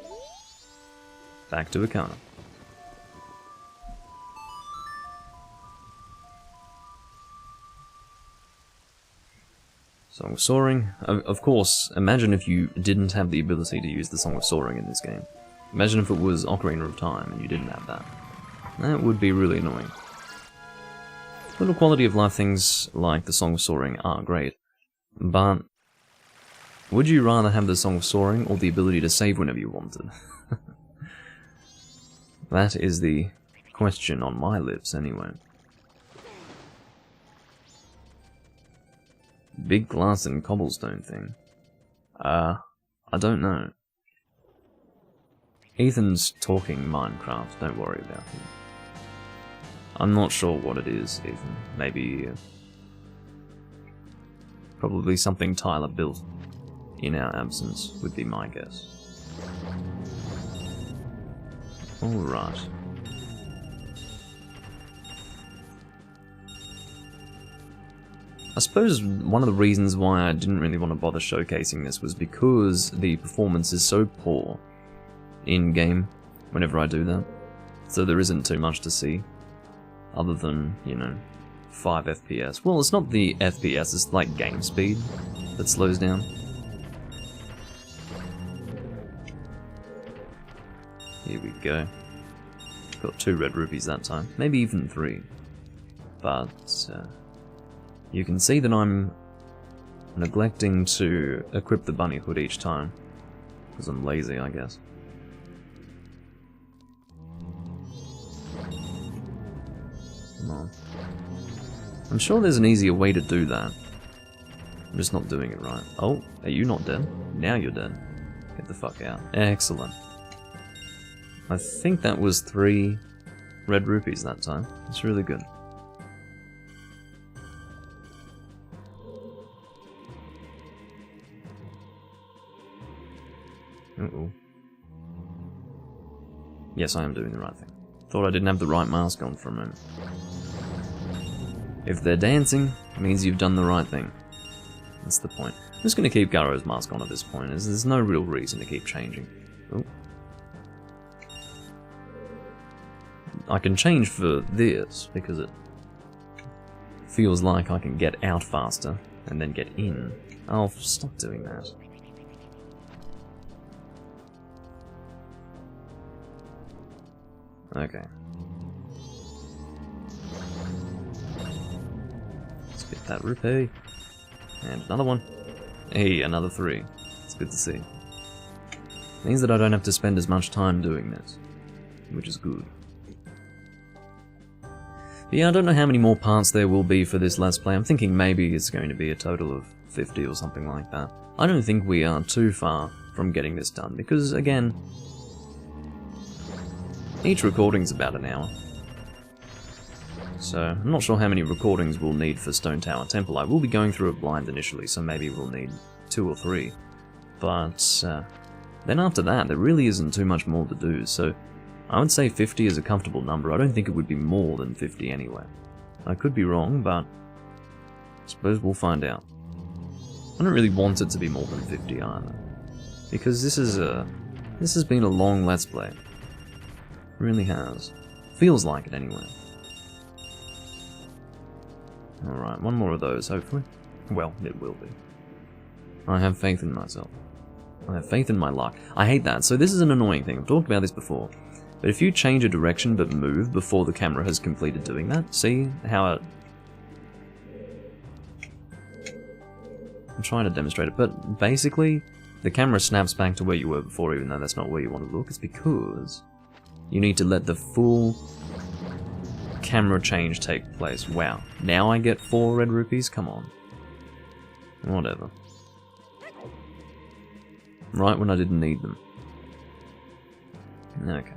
Back to Ikana. Song of Soaring. Of course, imagine if you didn't have the ability to use the Song of Soaring in this game. Imagine if it was Ocarina of Time and you didn't have that. That would be really annoying. Little quality of life things like the Song of Soaring are great, but would you rather have the Song of Soaring or the ability to save whenever you wanted? That is the question on my lips, anyway. Big glass and cobblestone thing. I don't know. Ethan's talking Minecraft, don't worry about him. I'm not sure what it is, Ethan. Maybe... probably something Tyler built in our absence, would be my guess. Alright. I suppose one of the reasons why I didn't really want to bother showcasing this was because the performance is so poor in-game whenever I do that. So there isn't too much to see, other than, you know, 5 FPS. Well, it's not the FPS, it's like game speed that slows down. Here we go. Got 2 red rupees that time, maybe even 3. But, you can see that I'm neglecting to equip the bunny hood each time, because I'm lazy, I guess. Come on. I'm sure there's an easier way to do that. I'm just not doing it right. Oh, are you not dead? Now you're dead. Get the fuck out. Excellent. I think that was 3 red rupees that time. It's really good. Uh-oh. Yes, I am doing the right thing. Thought I didn't have the right mask on for a moment. If they're dancing, it means you've done the right thing. That's the point. I'm just going to keep Garo's mask on at this point, as there's no real reason to keep changing. Oh. I can change for this, because it feels like I can get out faster, and then get in. Oh, stop doing that. Okay. Let's get that rupee. And another one. Hey, another 3. It's good to see. Means that I don't have to spend as much time doing this, which is good. But yeah, I don't know how many more parts there will be for this Let's Play. I'm thinking maybe it's going to be a total of 50 or something like that. I don't think we are too far from getting this done, because, again, each recording's about an hour. So, I'm not sure how many recordings we'll need for Stone Tower Temple. I will be going through it blind initially, so maybe we'll need 2 or 3. But, then after that, there really isn't too much more to do, so I would say 50 is a comfortable number. I don't think it would be more than 50 anyway. I could be wrong, but I suppose we'll find out. I don't really want it to be more than 50 either, because this has been a long Let's Play. It really has. Feels like it anyway. Alright, one more of those, hopefully. Well, it will be. I have faith in myself. I have faith in my luck. I hate that. So this is an annoying thing. I've talked about this before. But if you change a direction but move before the camera has completed doing that, see how it... I'm trying to demonstrate it, but basically, the camera snaps back to where you were before, even though that's not where you want to look. It's because you need to let the full camera change take place. Wow. Now I get 4 red rupees? Come on. Whatever. Right when I didn't need them. Okay.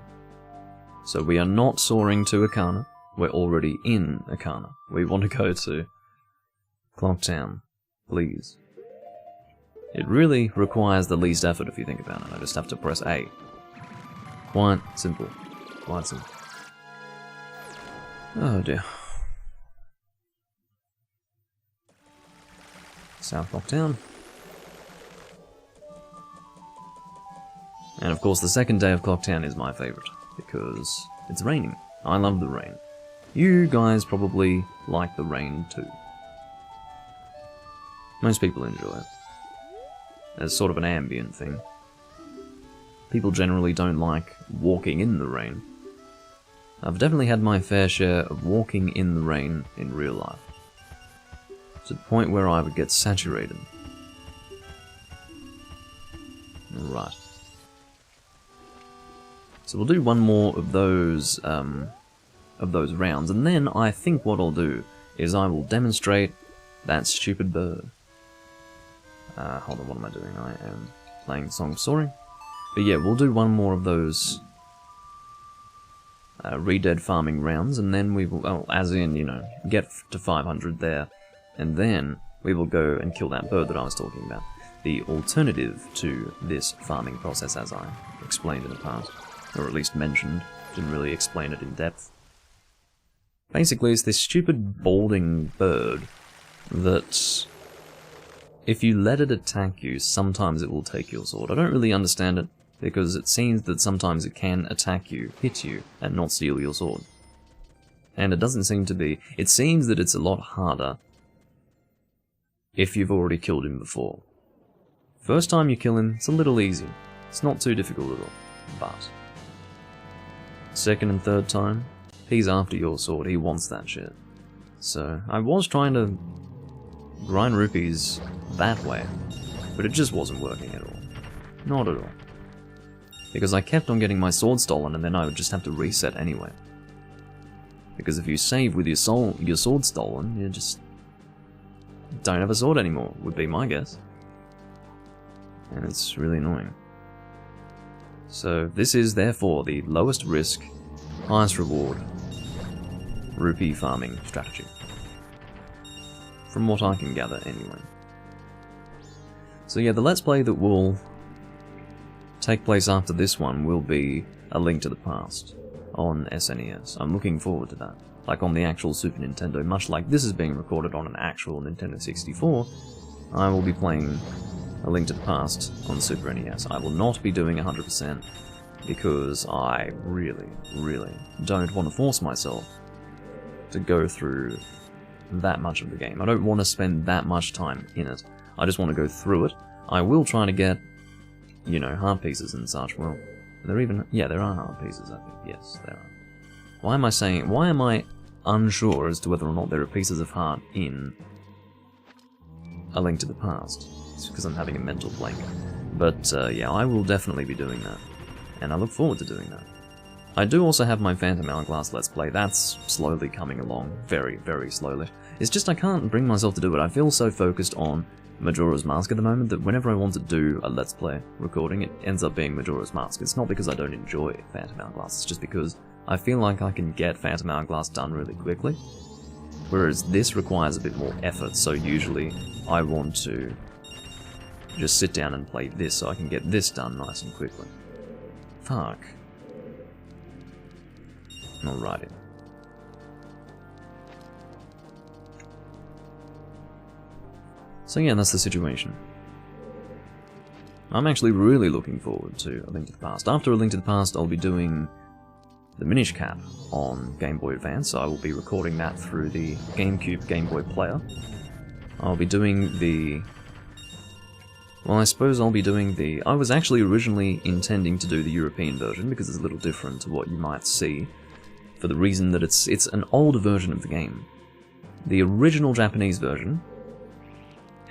So we are not soaring to Ikana. We're already in Ikana. We want to go to Clock Town. Please. It really requires the least effort if you think about it. I just have to press A. Quite simple. Quite simple. Oh dear. South Clock Town. And of course the second day of Clock Town is my favourite, because it's raining. I love the rain. You guys probably like the rain too. Most people enjoy it. As sort of an ambient thing. People generally don't like walking in the rain. I've definitely had my fair share of walking in the rain in real life. To the point where I would get saturated. Right. So we'll do one more of those rounds, and then I think what I'll do is I will demonstrate that stupid bird. Hold on, what am I doing? I am playing Song of Soaring. But yeah, we'll do one more of those Re-Dead farming rounds, and then we will, oh, as in, you know, get to 500 there, and then we will go and kill that bird that I was talking about. The alternative to this farming process, as I explained in the past. Or at least mentioned, didn't really explain it in depth. Basically, it's this stupid balding bird that, if you let it attack you, sometimes it will take your sword. I don't really understand it, because it seems that sometimes it can attack you, hit you, and not steal your sword. And it doesn't seem to be... It seems that it's a lot harder if you've already killed him before. First time you kill him, it's a little easy. It's not too difficult at all, but... Second and third time, he's after your sword, he wants that shit. So, I was trying to grind rupees that way, but it just wasn't working at all. Not at all. Because I kept on getting my sword stolen, and then I would just have to reset anyway. Because if you save with your sword stolen, you just don't have a sword anymore, would be my guess. And it's really annoying. So this is therefore the lowest risk, highest reward rupee farming strategy. From what I can gather anyway. So yeah, the Let's Play that will take place after this one will be A Link to the Past on SNES. I'm looking forward to that. Like on the actual Super Nintendo, much like this is being recorded on an actual Nintendo 64, I will be playing A Link to the Past on Super NES. I will not be doing 100% because I really, really don't want to force myself to go through that much of the game. I don't want to spend that much time in it. I just want to go through it. I will try to get, you know, heart pieces and such. Well, there even... Yeah, there are heart pieces, I think. Yes, there are. Why am I unsure as to whether or not there are pieces of heart in A Link to the Past? It's because I'm having a mental blank. But, yeah, I will definitely be doing that. And I look forward to doing that. I do also have my Phantom Hourglass Let's Play. That's slowly coming along. Very, very slowly. It's just I can't bring myself to do it. I feel so focused on Majora's Mask at the moment that whenever I want to do a Let's Play recording, it ends up being Majora's Mask. It's not because I don't enjoy Phantom Hourglass, it's just because I feel like I can get Phantom Hourglass done really quickly. Whereas this requires a bit more effort, so usually I want to just sit down and play this so I can get this done nice and quickly. Fuck. Alrighty. So yeah, that's the situation. I'm actually really looking forward to A Link to the Past. After A Link to the Past, I'll be doing the Minish Cap on Game Boy Advance, so I will be recording that through the GameCube Game Boy player. I'll be doing the... Well, I suppose I'll be doing the... I was actually originally intending to do the European version, because it's a little different to what you might see, for the reason that it's an older version of the game. The original Japanese version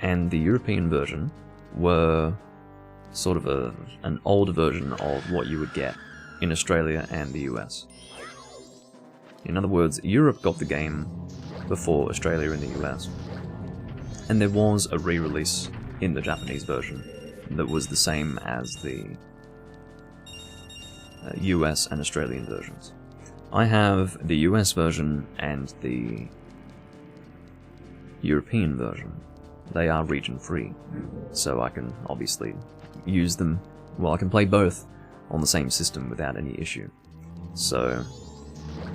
and the European version were sort of an older version of what you would get in Australia and the US. In other words, Europe got the game before Australia and the US. And there was a re-release in the Japanese version that was the same as the US and Australian versions. I have the US version and the European version. They are region-free, so I can obviously use them. Well, I can play both on the same system without any issue. So,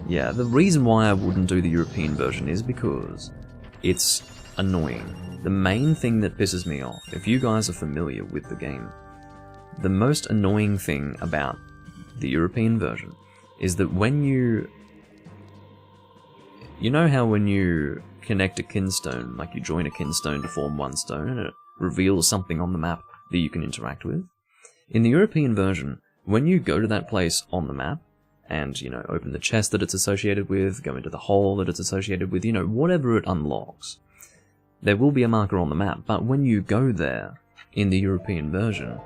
yeah, the reason why I wouldn't do the European version is because it's annoying. The main thing that pisses me off, if you guys are familiar with the game, the most annoying thing about the European version is that when you know how when you connect a kinstone, like you join a kinstone to form one stone, and it reveals something on the map that you can interact with? In the European version, when you go to that place on the map, and, you know, open the chest that it's associated with, go into the hole that it's associated with, you know, whatever it unlocks, there will be a marker on the map, but when you go there, in the European version,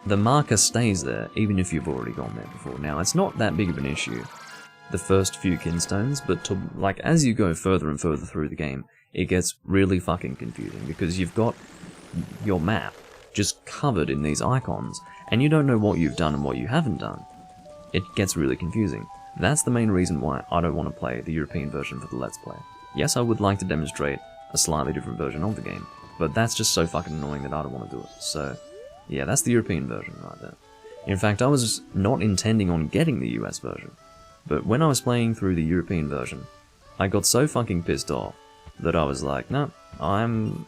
the marker stays there, even if you've already gone there before. Now, it's not that big of an issue, the first few kinstones, but like, as you go further and further through the game, it gets really fucking confusing, because you've got your map just covered in these icons, and you don't know what you've done and what you haven't done. It gets really confusing. That's the main reason why I don't want to play the European version for the Let's Play. Yes, I would like to demonstrate a slightly different version of the game, but that's just so fucking annoying that I don't want to do it. So, yeah, that's the European version right there. In fact, I was not intending on getting the US version, but when I was playing through the European version, I got so fucking pissed off that I was like, no, I'm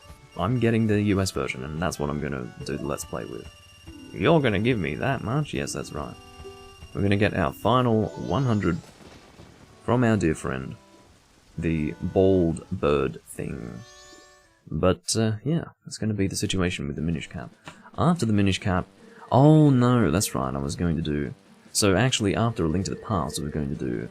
getting the US version, and that's what I'm gonna do the Let's Play with. You're gonna give me that much? Yes, that's right. We're gonna get our final 100 from our dear friend, the bald bird thing. But, yeah, that's gonna be the situation with the Minish Cap. After the Minish Cap... Oh no, that's right, I was going to do... So actually, after A Link to the Past, I was going to do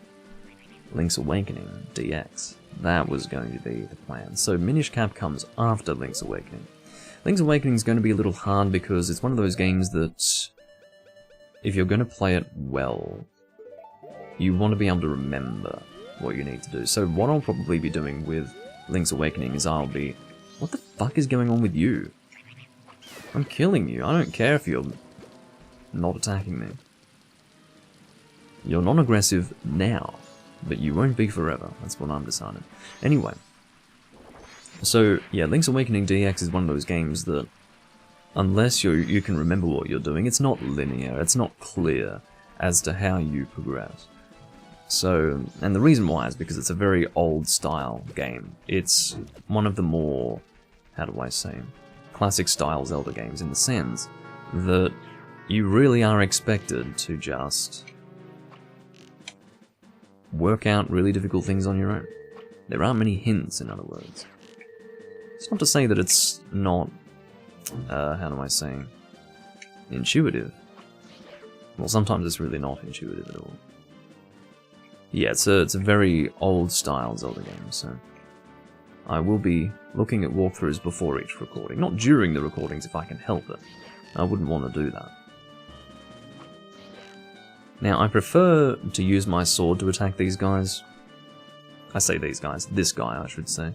Link's Awakening DX. That was going to be the plan. So Minish Cap comes after Link's Awakening. Link's Awakening is going to be a little hard because it's one of those games that, if you're going to play it well, you want to be able to remember what you need to do. So what I'll probably be doing with Link's Awakening is I'll be... What the fuck is going on with you? I'm killing you. I don't care if you're not attacking me. You're non-aggressive now, but you won't be forever. That's what I'm deciding. Anyway. So, yeah, Link's Awakening DX is one of those games that, unless you can remember what you're doing, it's not linear, it's not clear as to how you progress. So, and the reason why is because it's a very old-style game. It's one of the more, how do I say, classic-style Zelda games in the sense that you really are expected to just work out really difficult things on your own. There aren't many hints, in other words. It's not to say that it's not, how do I say, intuitive. Well, sometimes it's really not intuitive at all. Yeah, it's a very old-style Zelda game, so I will be looking at walkthroughs before each recording. Not during the recordings if I can help it. I wouldn't want to do that. Now, I prefer to use my sword to attack these guys. I say these guys, this guy I should say.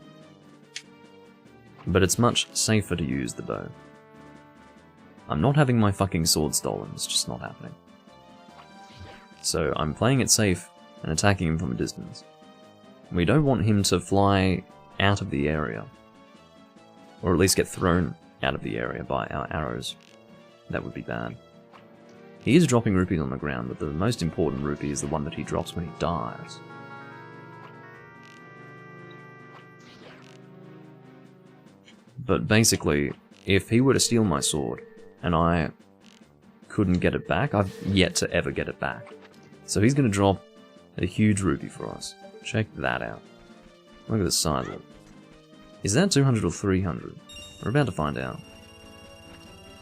But it's much safer to use the bow. I'm not having my fucking sword stolen, it's just not happening. So I'm playing it safe and attacking him from a distance. We don't want him to fly out of the area. Or at least get thrown out of the area by our arrows. That would be bad. He is dropping rupees on the ground, but the most important rupee is the one that he drops when he dies. But basically, if he were to steal my sword, and I couldn't get it back, I've yet to ever get it back. So he's going to drop a huge rupee for us. Check that out. Look at the size of it. Is that 200 or 300? We're about to find out.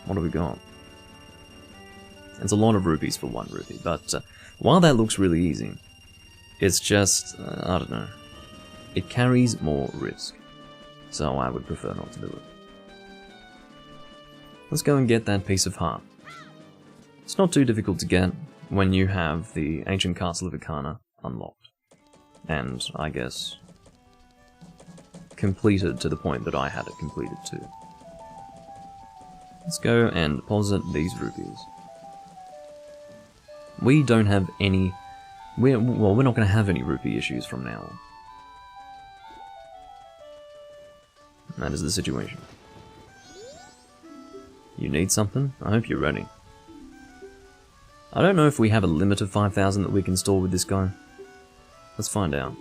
What have we got? It's a lot of rupees for 1 rupee, but while that looks really easy, it's just, I don't know, it carries more risk, so I would prefer not to do it. Let's go and get that piece of heart. It's not too difficult to get when you have the Ancient Castle of Ikana unlocked, and I guess completed to the point that I had it completed too. Let's go and deposit these rupees. We don't have any... we're not going to have any rupee issues from now on. That is the situation. You need something? I hope you're ready. I don't know if we have a limit of 5,000 that we can store with this guy. Let's find out.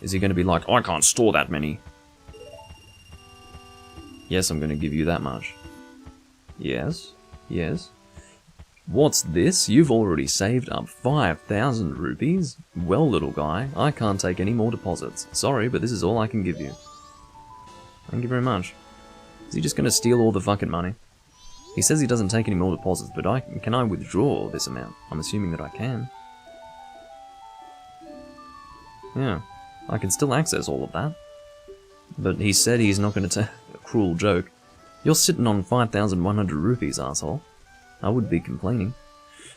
Is he going to be like, I can't store that many? Yes, I'm going to give you that much. Yes, yes. What's this? You've already saved up 5,000 rupees? Well, little guy, I can't take any more deposits. Sorry, but this is all I can give you. Thank you very much. Is he just going to steal all the fucking money? He says he doesn't take any more deposits, but can I withdraw this amount? I'm assuming that I can. Yeah, I can still access all of that. But he said he's not going to take a cruel joke. You're sitting on 5,100 rupees, asshole. I would be complaining.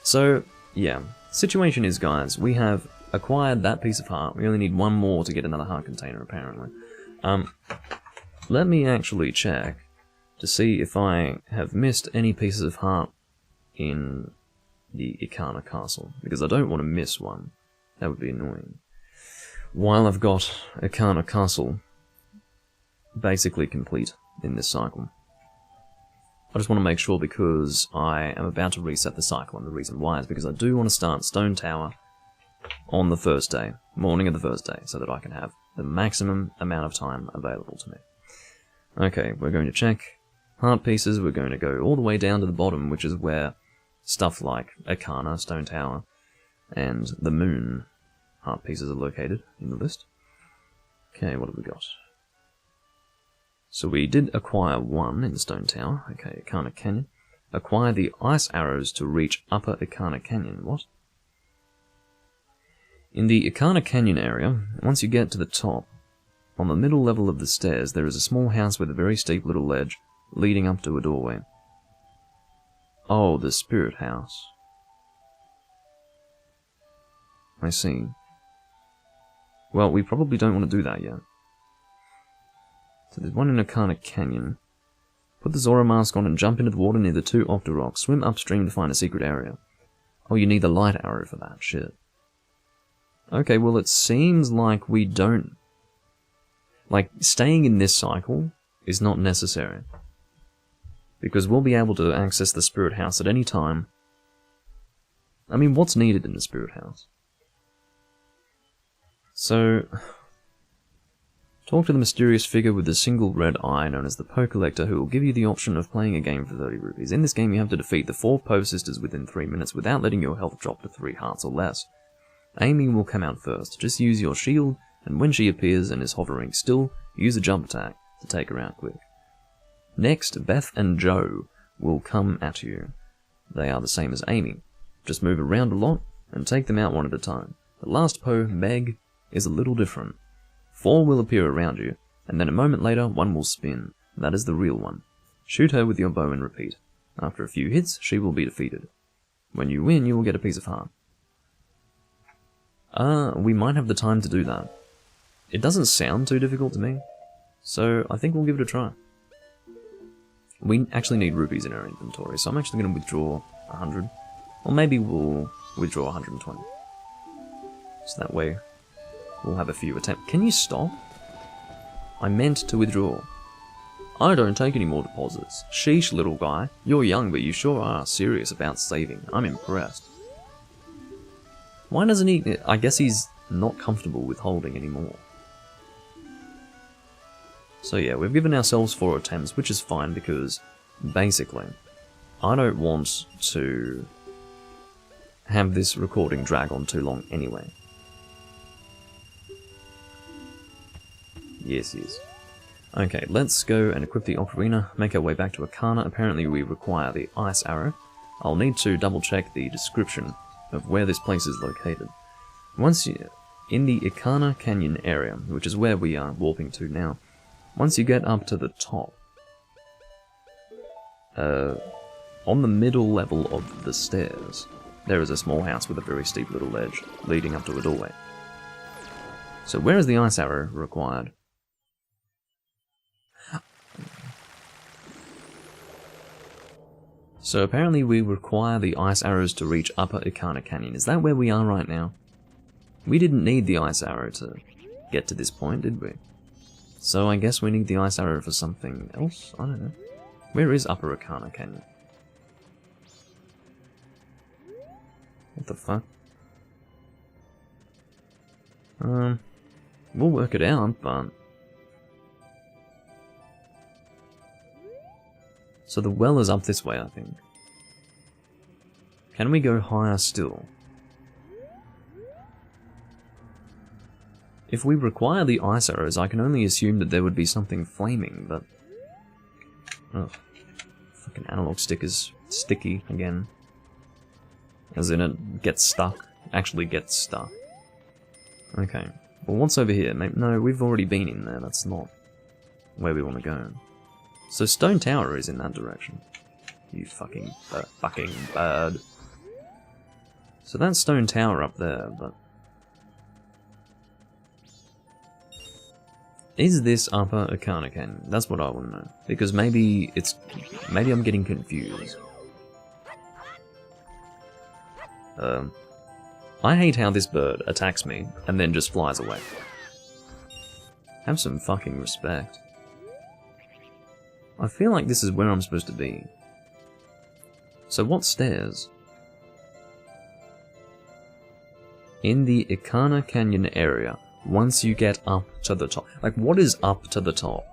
So, yeah. Situation is, guys, we have acquired that piece of heart. We only need one more to get another heart container, apparently. Let me actually check to see if I have missed any pieces of heart in the Ikana Castle, because I don't want to miss one. That would be annoying. While I've got Ikana Castle basically complete in this cycle, I just want to make sure, because I am about to reset the cycle, and the reason why is because I do want to start Stone Tower on the first day, morning of the first day, so that I can have the maximum amount of time available to me. Okay, we're going to check heart pieces. We're going to go all the way down to the bottom, which is where stuff like Ikana, Stone Tower, and the Moon heart pieces are located in the list. Okay, what have we got? So we did acquire one in the Stone Tower. Okay, Ikana Canyon. Acquire the ice arrows to reach Upper Ikana Canyon. What? In the Ikana Canyon area, once you get to the top, on the middle level of the stairs, there is a small house with a very steep little ledge leading up to a doorway. Oh, the Spirit House. I see. Well, we probably don't want to do that yet. So there's one in Ikana Canyon. Put the Zora mask on and jump into the water near the 2 Octorocks. Swim upstream to find a secret area. Oh, you need the light arrow for that. Shit. Okay, well it seems like we don't... like, staying in this cycle is not necessary. Because we'll be able to access the Spirit House at any time. I mean, what's needed in the Spirit House? So... talk to the mysterious figure with the single red eye known as the Poe Collector, who will give you the option of playing a game for 30 rupees. In this game you have to defeat the 4 Poe sisters within 3 minutes without letting your health drop to 3 hearts or less. Amy will come out first. Just use your shield, and when she appears and is hovering still, use a jump attack to take her out quick. Next, Beth and Joe will come at you. They are the same as Amy. Just move around a lot and take them out one at a time. The last Poe, Meg, is a little different. 4 will appear around you, and then a moment later, 1 will spin. That is the real one. Shoot her with your bow and repeat. After a few hits, she will be defeated. When you win, you will get a piece of heart. We might have the time to do that. It doesn't sound too difficult to me, so I think we'll give it a try. We actually need rupees in our inventory, so I'm actually going to withdraw 100. Or maybe we'll withdraw 120. So that way, we'll have a few attempts. Can you stop? I meant to withdraw. I don't take any more deposits. Sheesh, little guy. You're young, but you sure are serious about saving. I'm impressed. Why doesn't he... I guess he's not comfortable with holding anymore. So yeah, we've given ourselves 4 attempts, which is fine because, basically, I don't want to have this recording drag on too long anyway. Yes. Okay, let's go and equip the Ocarina, make our way back to Ikana. Apparently we require the Ice Arrow. I'll need to double check the description of where this place is located. Once you... in the Ikana Canyon area, which is where we are warping to now, once you get up to the top, on the middle level of the stairs, there is a small house with a very steep little ledge leading up to a doorway. So where is the Ice Arrow required? So apparently we require the Ice Arrows to reach Upper Ikana Canyon. Is that where we are right now? We didn't need the Ice Arrow to get to this point, did we? So I guess we need the Ice Arrow for something else? I don't know. Where is Upper Ikana Canyon? What the fuck? We'll work it out, but... So the well is up this way, I think. Can we go higher still? If we require the Ice Arrows, I can only assume that there would be something flaming, but... Ugh. Fucking analog stick is sticky again. As in it gets stuck. Actually gets stuck. Okay. Well, what's over here? No, we've already been in there. That's not where we want to go. So Stone Tower is in that direction. You fucking bird. So that's Stone Tower up there, but... Is this Upper Ikana Canyon? That's what I want to know. Because maybe I'm getting confused. I hate how this bird attacks me and then just flies away. Have some fucking respect. I feel like this is where I'm supposed to be. So what stairs? In the Ikana Canyon area, once you get up to the top. Like, what is up to the top?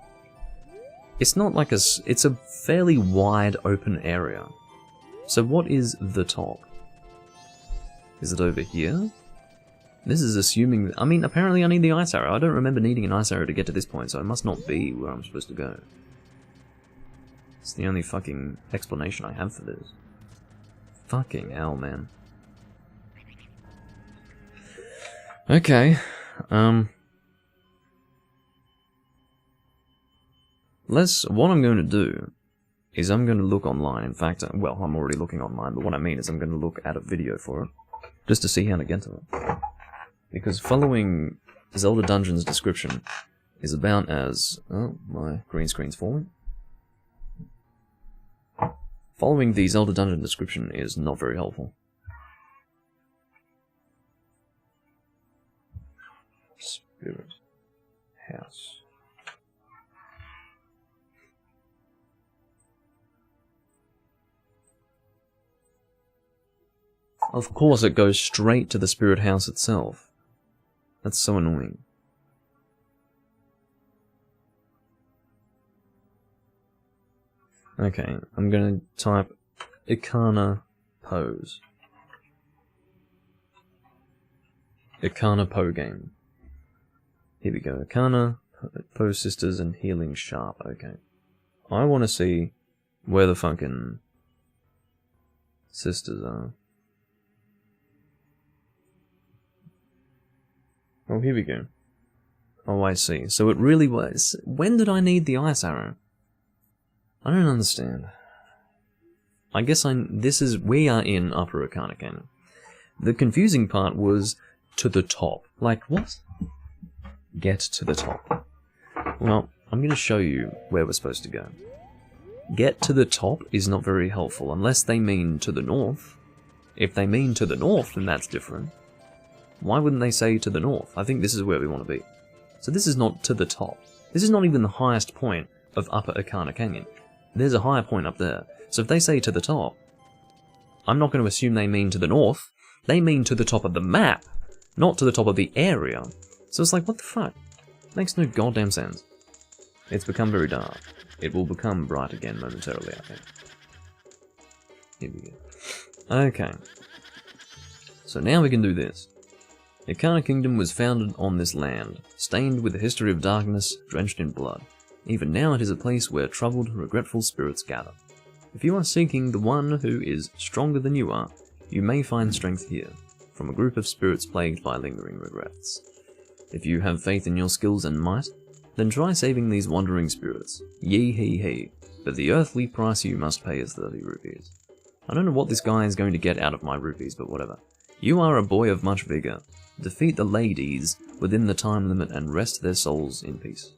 It's not like it's a fairly wide open area. So what is the top? Is it over here? This is assuming... I mean, apparently I need the Ice Arrow. I don't remember needing an Ice Arrow to get to this point, so it must not be where I'm supposed to go. It's the only fucking explanation I have for this. Fucking hell, man. Okay. What I'm going to do is I'm going to look online. In fact, well, I'm already looking online, but what I mean is I'm going to look at a video for it, just to see how to get to it. Because following Zelda Dungeon's description is about as... Oh, my green screen's falling. Following the Zelda Dungeon description is not very helpful. Spirit House. Of course it goes straight to the Spirit House itself. That's so annoying. Okay, I'm gonna type Ikana pose. Ikana Po game. Here we go. Ikana, Pose Sisters, and Healing Sharp. Okay. I want to see where the fucking sisters are. Oh, here we go. Oh, I see. So it really was... When did I need the Ice Arrow? I don't understand. I guess we are in Upper Ikana Canyon. The confusing part was to the top. Like, what? Get to the top. Well, I'm going to show you where we're supposed to go. Get to the top is not very helpful, unless they mean to the north. If they mean to the north, then that's different. Why wouldn't they say to the north? I think this is where we want to be. So this is not to the top. This is not even the highest point of Upper Ikana Canyon. There's a higher point up there. So if they say to the top, I'm not going to assume they mean to the north. They mean to the top of the map, not to the top of the area. So it's like, what the fuck? Makes no goddamn sense. It's become very dark. It will become bright again momentarily, I think. Here we go. Okay. So now we can do this. Ikana Kingdom was founded on this land, stained with a history of darkness, drenched in blood. Even now it is a place where troubled, regretful spirits gather. If you are seeking the one who is stronger than you are, you may find strength here, from a group of spirits plagued by lingering regrets. If you have faith in your skills and might, then try saving these wandering spirits. Yee hee hee, but the earthly price you must pay is 30 rupees. I don't know what this guy is going to get out of my rupees, but whatever. You are a boy of much vigor. Defeat the ladies within the time limit and rest their souls in peace.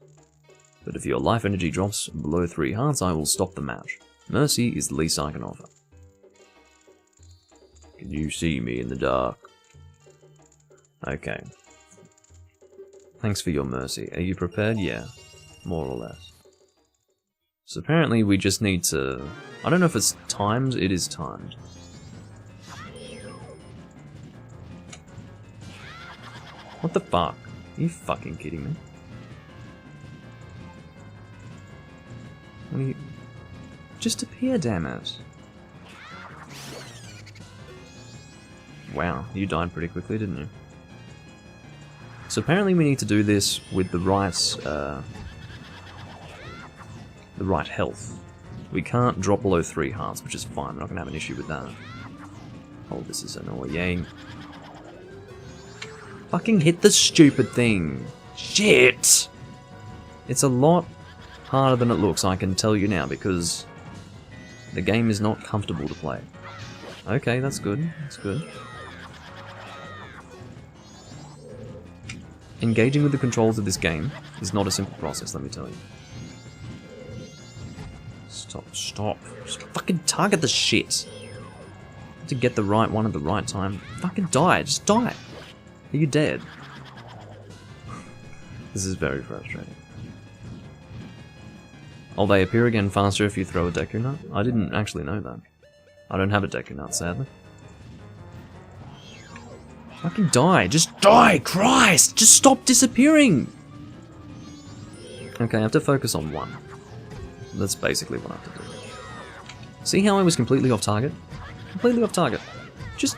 But if your life energy drops below 3 hearts, I will stop the match. Mercy is the least I can offer. Can you see me in the dark? Okay. Thanks for your mercy. Are you prepared? Yeah. More or less. So apparently we just need to... I don't know if it's timed. It is timed. What the fuck? Are you fucking kidding me? What are you... Just appear, damn it. Wow, you died pretty quickly, didn't you? So apparently we need to do this with the right health. We can't drop below 3 hearts, which is fine. We're not going to have an issue with that. Oh, this is annoying. Fucking hit the stupid thing. Shit! It's a lot harder than it looks, I can tell you now, because the game is not comfortable to play. Okay, that's good. That's good. Engaging with the controls of this game is not a simple process, let me tell you. Stop. Just fucking target the shit. To get the right one at the right time. Fucking die. Just die. Are you dead? This is very frustrating. Oh, they appear again faster if you throw a Deku Nut? I didn't actually know that. I don't have a Deku Nut, sadly. Fucking die. Just die! Christ! Just stop disappearing! Okay, I have to focus on one. That's basically what I have to do. See how I was completely off target? Completely off target. Just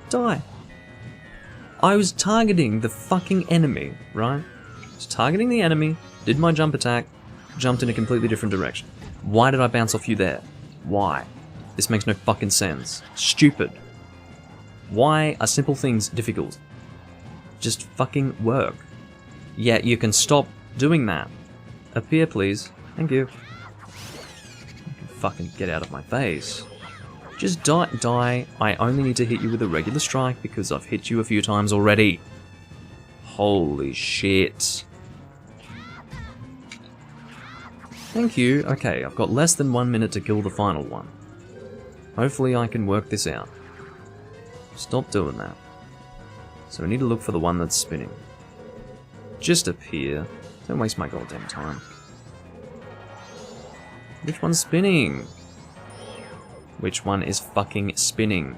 die. I was targeting the fucking enemy, right? I was targeting the enemy, did my jump attack, jumped in a completely different direction. Why did I bounce off you there? Why? This makes no fucking sense. Stupid. Why are simple things difficult? Just fucking work. Yeah, you can stop doing that. Appear, please. Thank you. You can fucking get out of my face. Just die. I only need to hit you with a regular strike because I've hit you a few times already. Holy shit. Thank you. Okay, I've got less than 1 minute to kill the final one. Hopefully I can work this out. Stop doing that. So I need to look for the one that's spinning. Just appear. Don't waste my goddamn time. Which one's spinning? Which one is fucking spinning?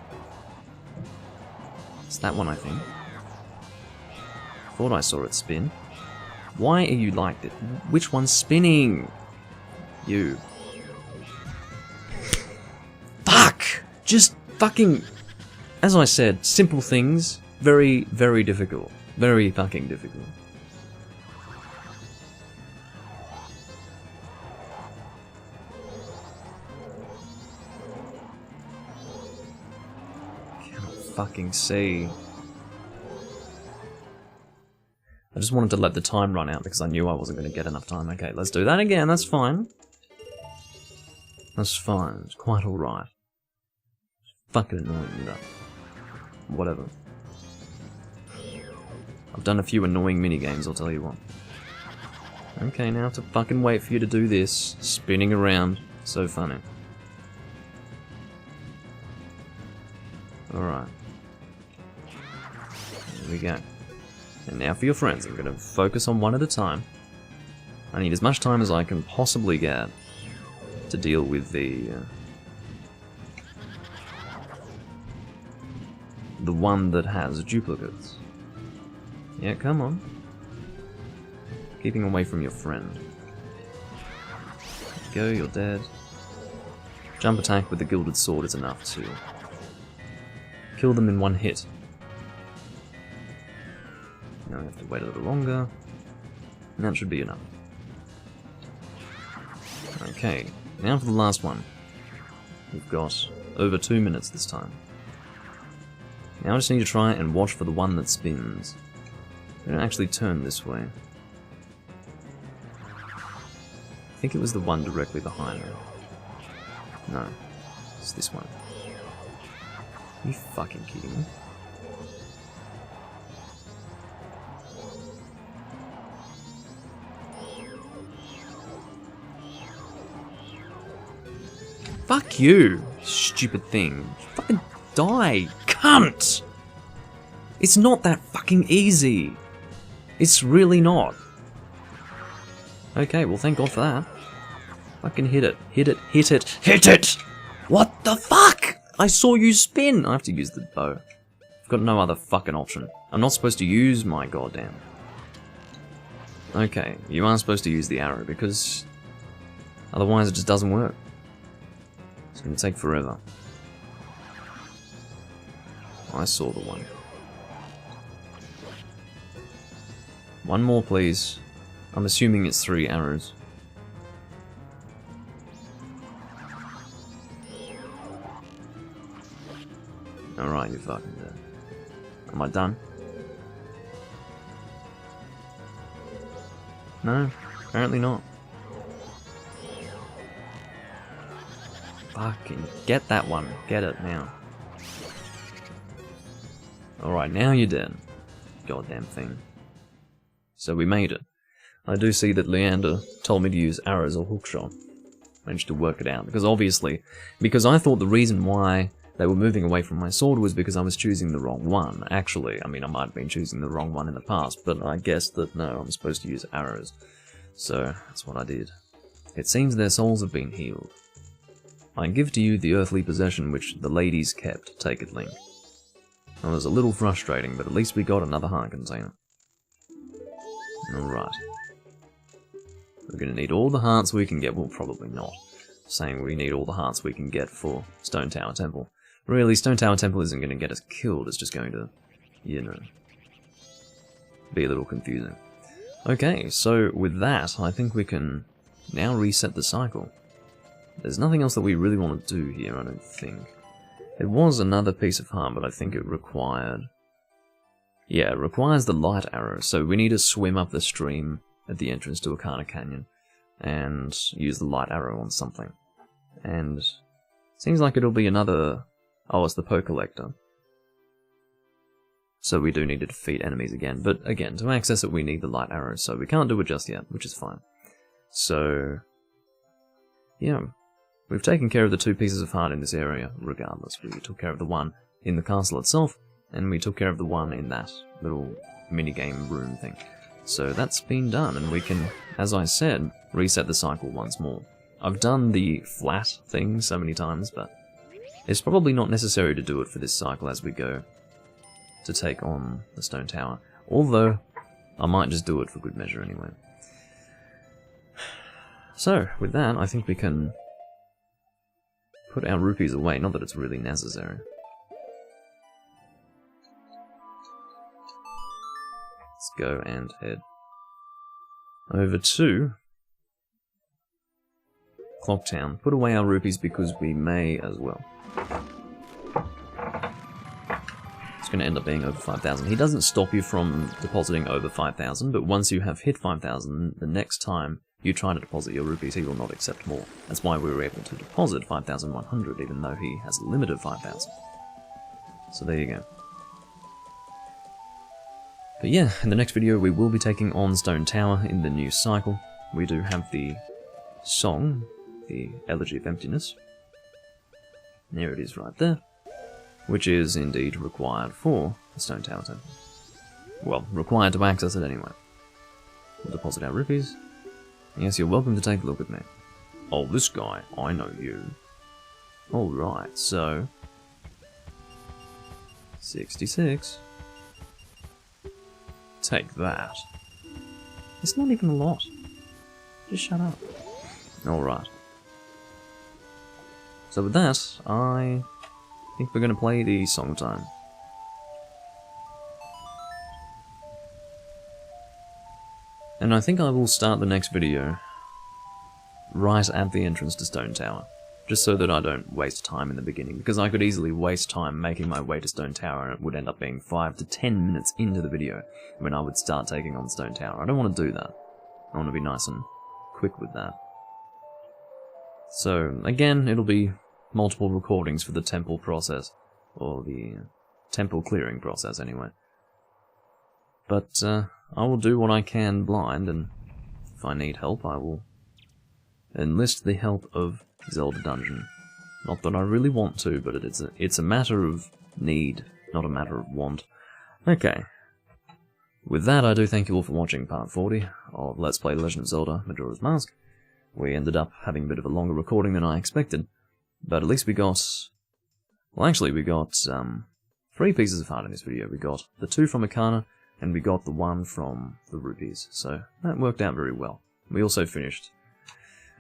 It's that one, I think. Thought I saw it spin. Why are you like that? Which one's spinning? You. Fuck! Just fucking... As I said, simple things, very, very difficult. Very fucking difficult. Can't fucking see. I just wanted to let the time run out because I knew I wasn't going to get enough time. Okay, let's do that again, that's fine. That's fine, it's quite alright. fucking annoying me, that. Whatever. I've done a few annoying minigames, I'll tell you what. Okay, now I have to fucking wait for you to do this. Spinning around. So funny. Alright. There we go. And now for your friends. I'm going to focus on one at a time. I need as much time as I can possibly get to deal with the one that has duplicates. Yeah, come on. Keeping away from your friend. Go, you're dead. Jump attack with the gilded sword is enough to kill them in one hit. Now we have to wait a little longer. And that should be enough. Okay, now for the last one. We've got over 2 minutes this time. Now I just need to try and watch for the one that spins. We don't actually turn this way. I think it was the one directly behind me. No, it's this one. Are you fucking kidding me? Fuck you, stupid thing. Fucking die, cunt! It's not that fucking easy. It's really not. Okay, well thank God for that. Fucking hit it, hit it, hit it, hit it! What the fuck? I saw you spin! I have to use the bow. I've got no other fucking option. I'm not supposed to use my goddamn. Okay, you are supposed to use the arrow because otherwise it just doesn't work. It's gonna take forever. I saw the one. One more, please. I'm assuming it's 3 arrows. Alright, you're fucking dead. Am I done? No, apparently not. Fucking get that one. Get it now. Alright, now you're dead. Goddamn thing. So we made it. I do see that Leander told me to use arrows or hookshot. Managed to work it out. Because obviously, because I thought the reason why they were moving away from my sword was because I was choosing the wrong one. Actually, I mean, I might have been choosing the wrong one in the past, but I guessed that no, I'm supposed to use arrows. So, that's what I did. It seems their souls have been healed. I give to you the earthly possession which the ladies kept, take it, Link. It was a little frustrating, but at least we got another heart container. Alright. We're gonna need all the hearts we can get, well probably not. Saying we need all the hearts we can get for Stone Tower Temple. Really, Stone Tower Temple isn't gonna get us killed, it's just going to, you know, be a little confusing. Okay, so with that, I think we can now reset the cycle. There's nothing else that we really want to do here, I don't think. It was another piece of heart, but I think it required... Yeah, it requires the light arrow, so we need to swim up the stream at the entrance to Ikana Canyon and use the light arrow on something. And seems like it'll be another... Oh, it's the Poe Collector. So we do need to defeat enemies again, but again, to access it we need the light arrow, so we can't do it just yet, which is fine. So... yeah. We've taken care of the 2 pieces of heart in this area, regardless. We took care of the one in the castle itself, and we took care of the one in that little minigame room thing. So that's been done, and we can, as I said, reset the cycle once more. I've done the flat thing so many times, but it's probably not necessary to do it for this cycle as we go to take on the Stone Tower. Although, I might just do it for good measure anyway. So, with that, I think we can put our rupees away, not that it's really necessary. Let's go and head over to Clocktown. Put away our rupees because we may as well. It's going to end up being over 5,000. He doesn't stop you from depositing over 5,000, but once you have hit 5,000, the next time you try to deposit your rupees, he will not accept more. That's why we were able to deposit 5,100, even though he has a limit of 5,000. So there you go. But yeah, in the next video we will be taking on Stone Tower in the new cycle. We do have the song, the Elegy of Emptiness. There it is right there. Which is indeed required for the Stone Tower temple. Well, required to access it anyway. We'll deposit our rupees. Yes, you're welcome to take a look at me. Oh, this guy, I know you. Alright, so... 66. Take that. It's not even a lot. Just shut up. Alright. So with that, I think we're going to play the song time. And I think I will start the next video right at the entrance to Stone Tower. Just so that I don't waste time in the beginning, because I could easily waste time making my way to Stone Tower and it would end up being 5 to 10 minutes into the video when I would start taking on Stone Tower. I don't want to do that. I want to be nice and quick with that. So, again, it'll be multiple recordings for the temple process, or the temple clearing process anyway. But I will do what I can blind, and if I need help I will enlist the help of Zelda Dungeon. Not that I really want to, but it's a matter of need, not a matter of want. Okay. With that, I do thank you all for watching part 40 of Let's Play Legend of Zelda Majora's Mask. We ended up having a bit of a longer recording than I expected, but at least we got... Well, actually, we got 3 pieces of art in this video. We got the 2 from Ikana, and we got the 1 from the Rupees, so that worked out very well. We also finished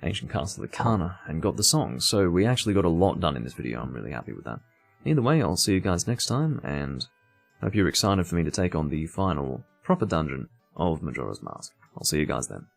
Ancient Castle of Ikana and got the song, so we actually got a lot done in this video. I'm really happy with that. Either way, I'll see you guys next time, and hope you're excited for me to take on the final proper dungeon of Majora's Mask. I'll see you guys then.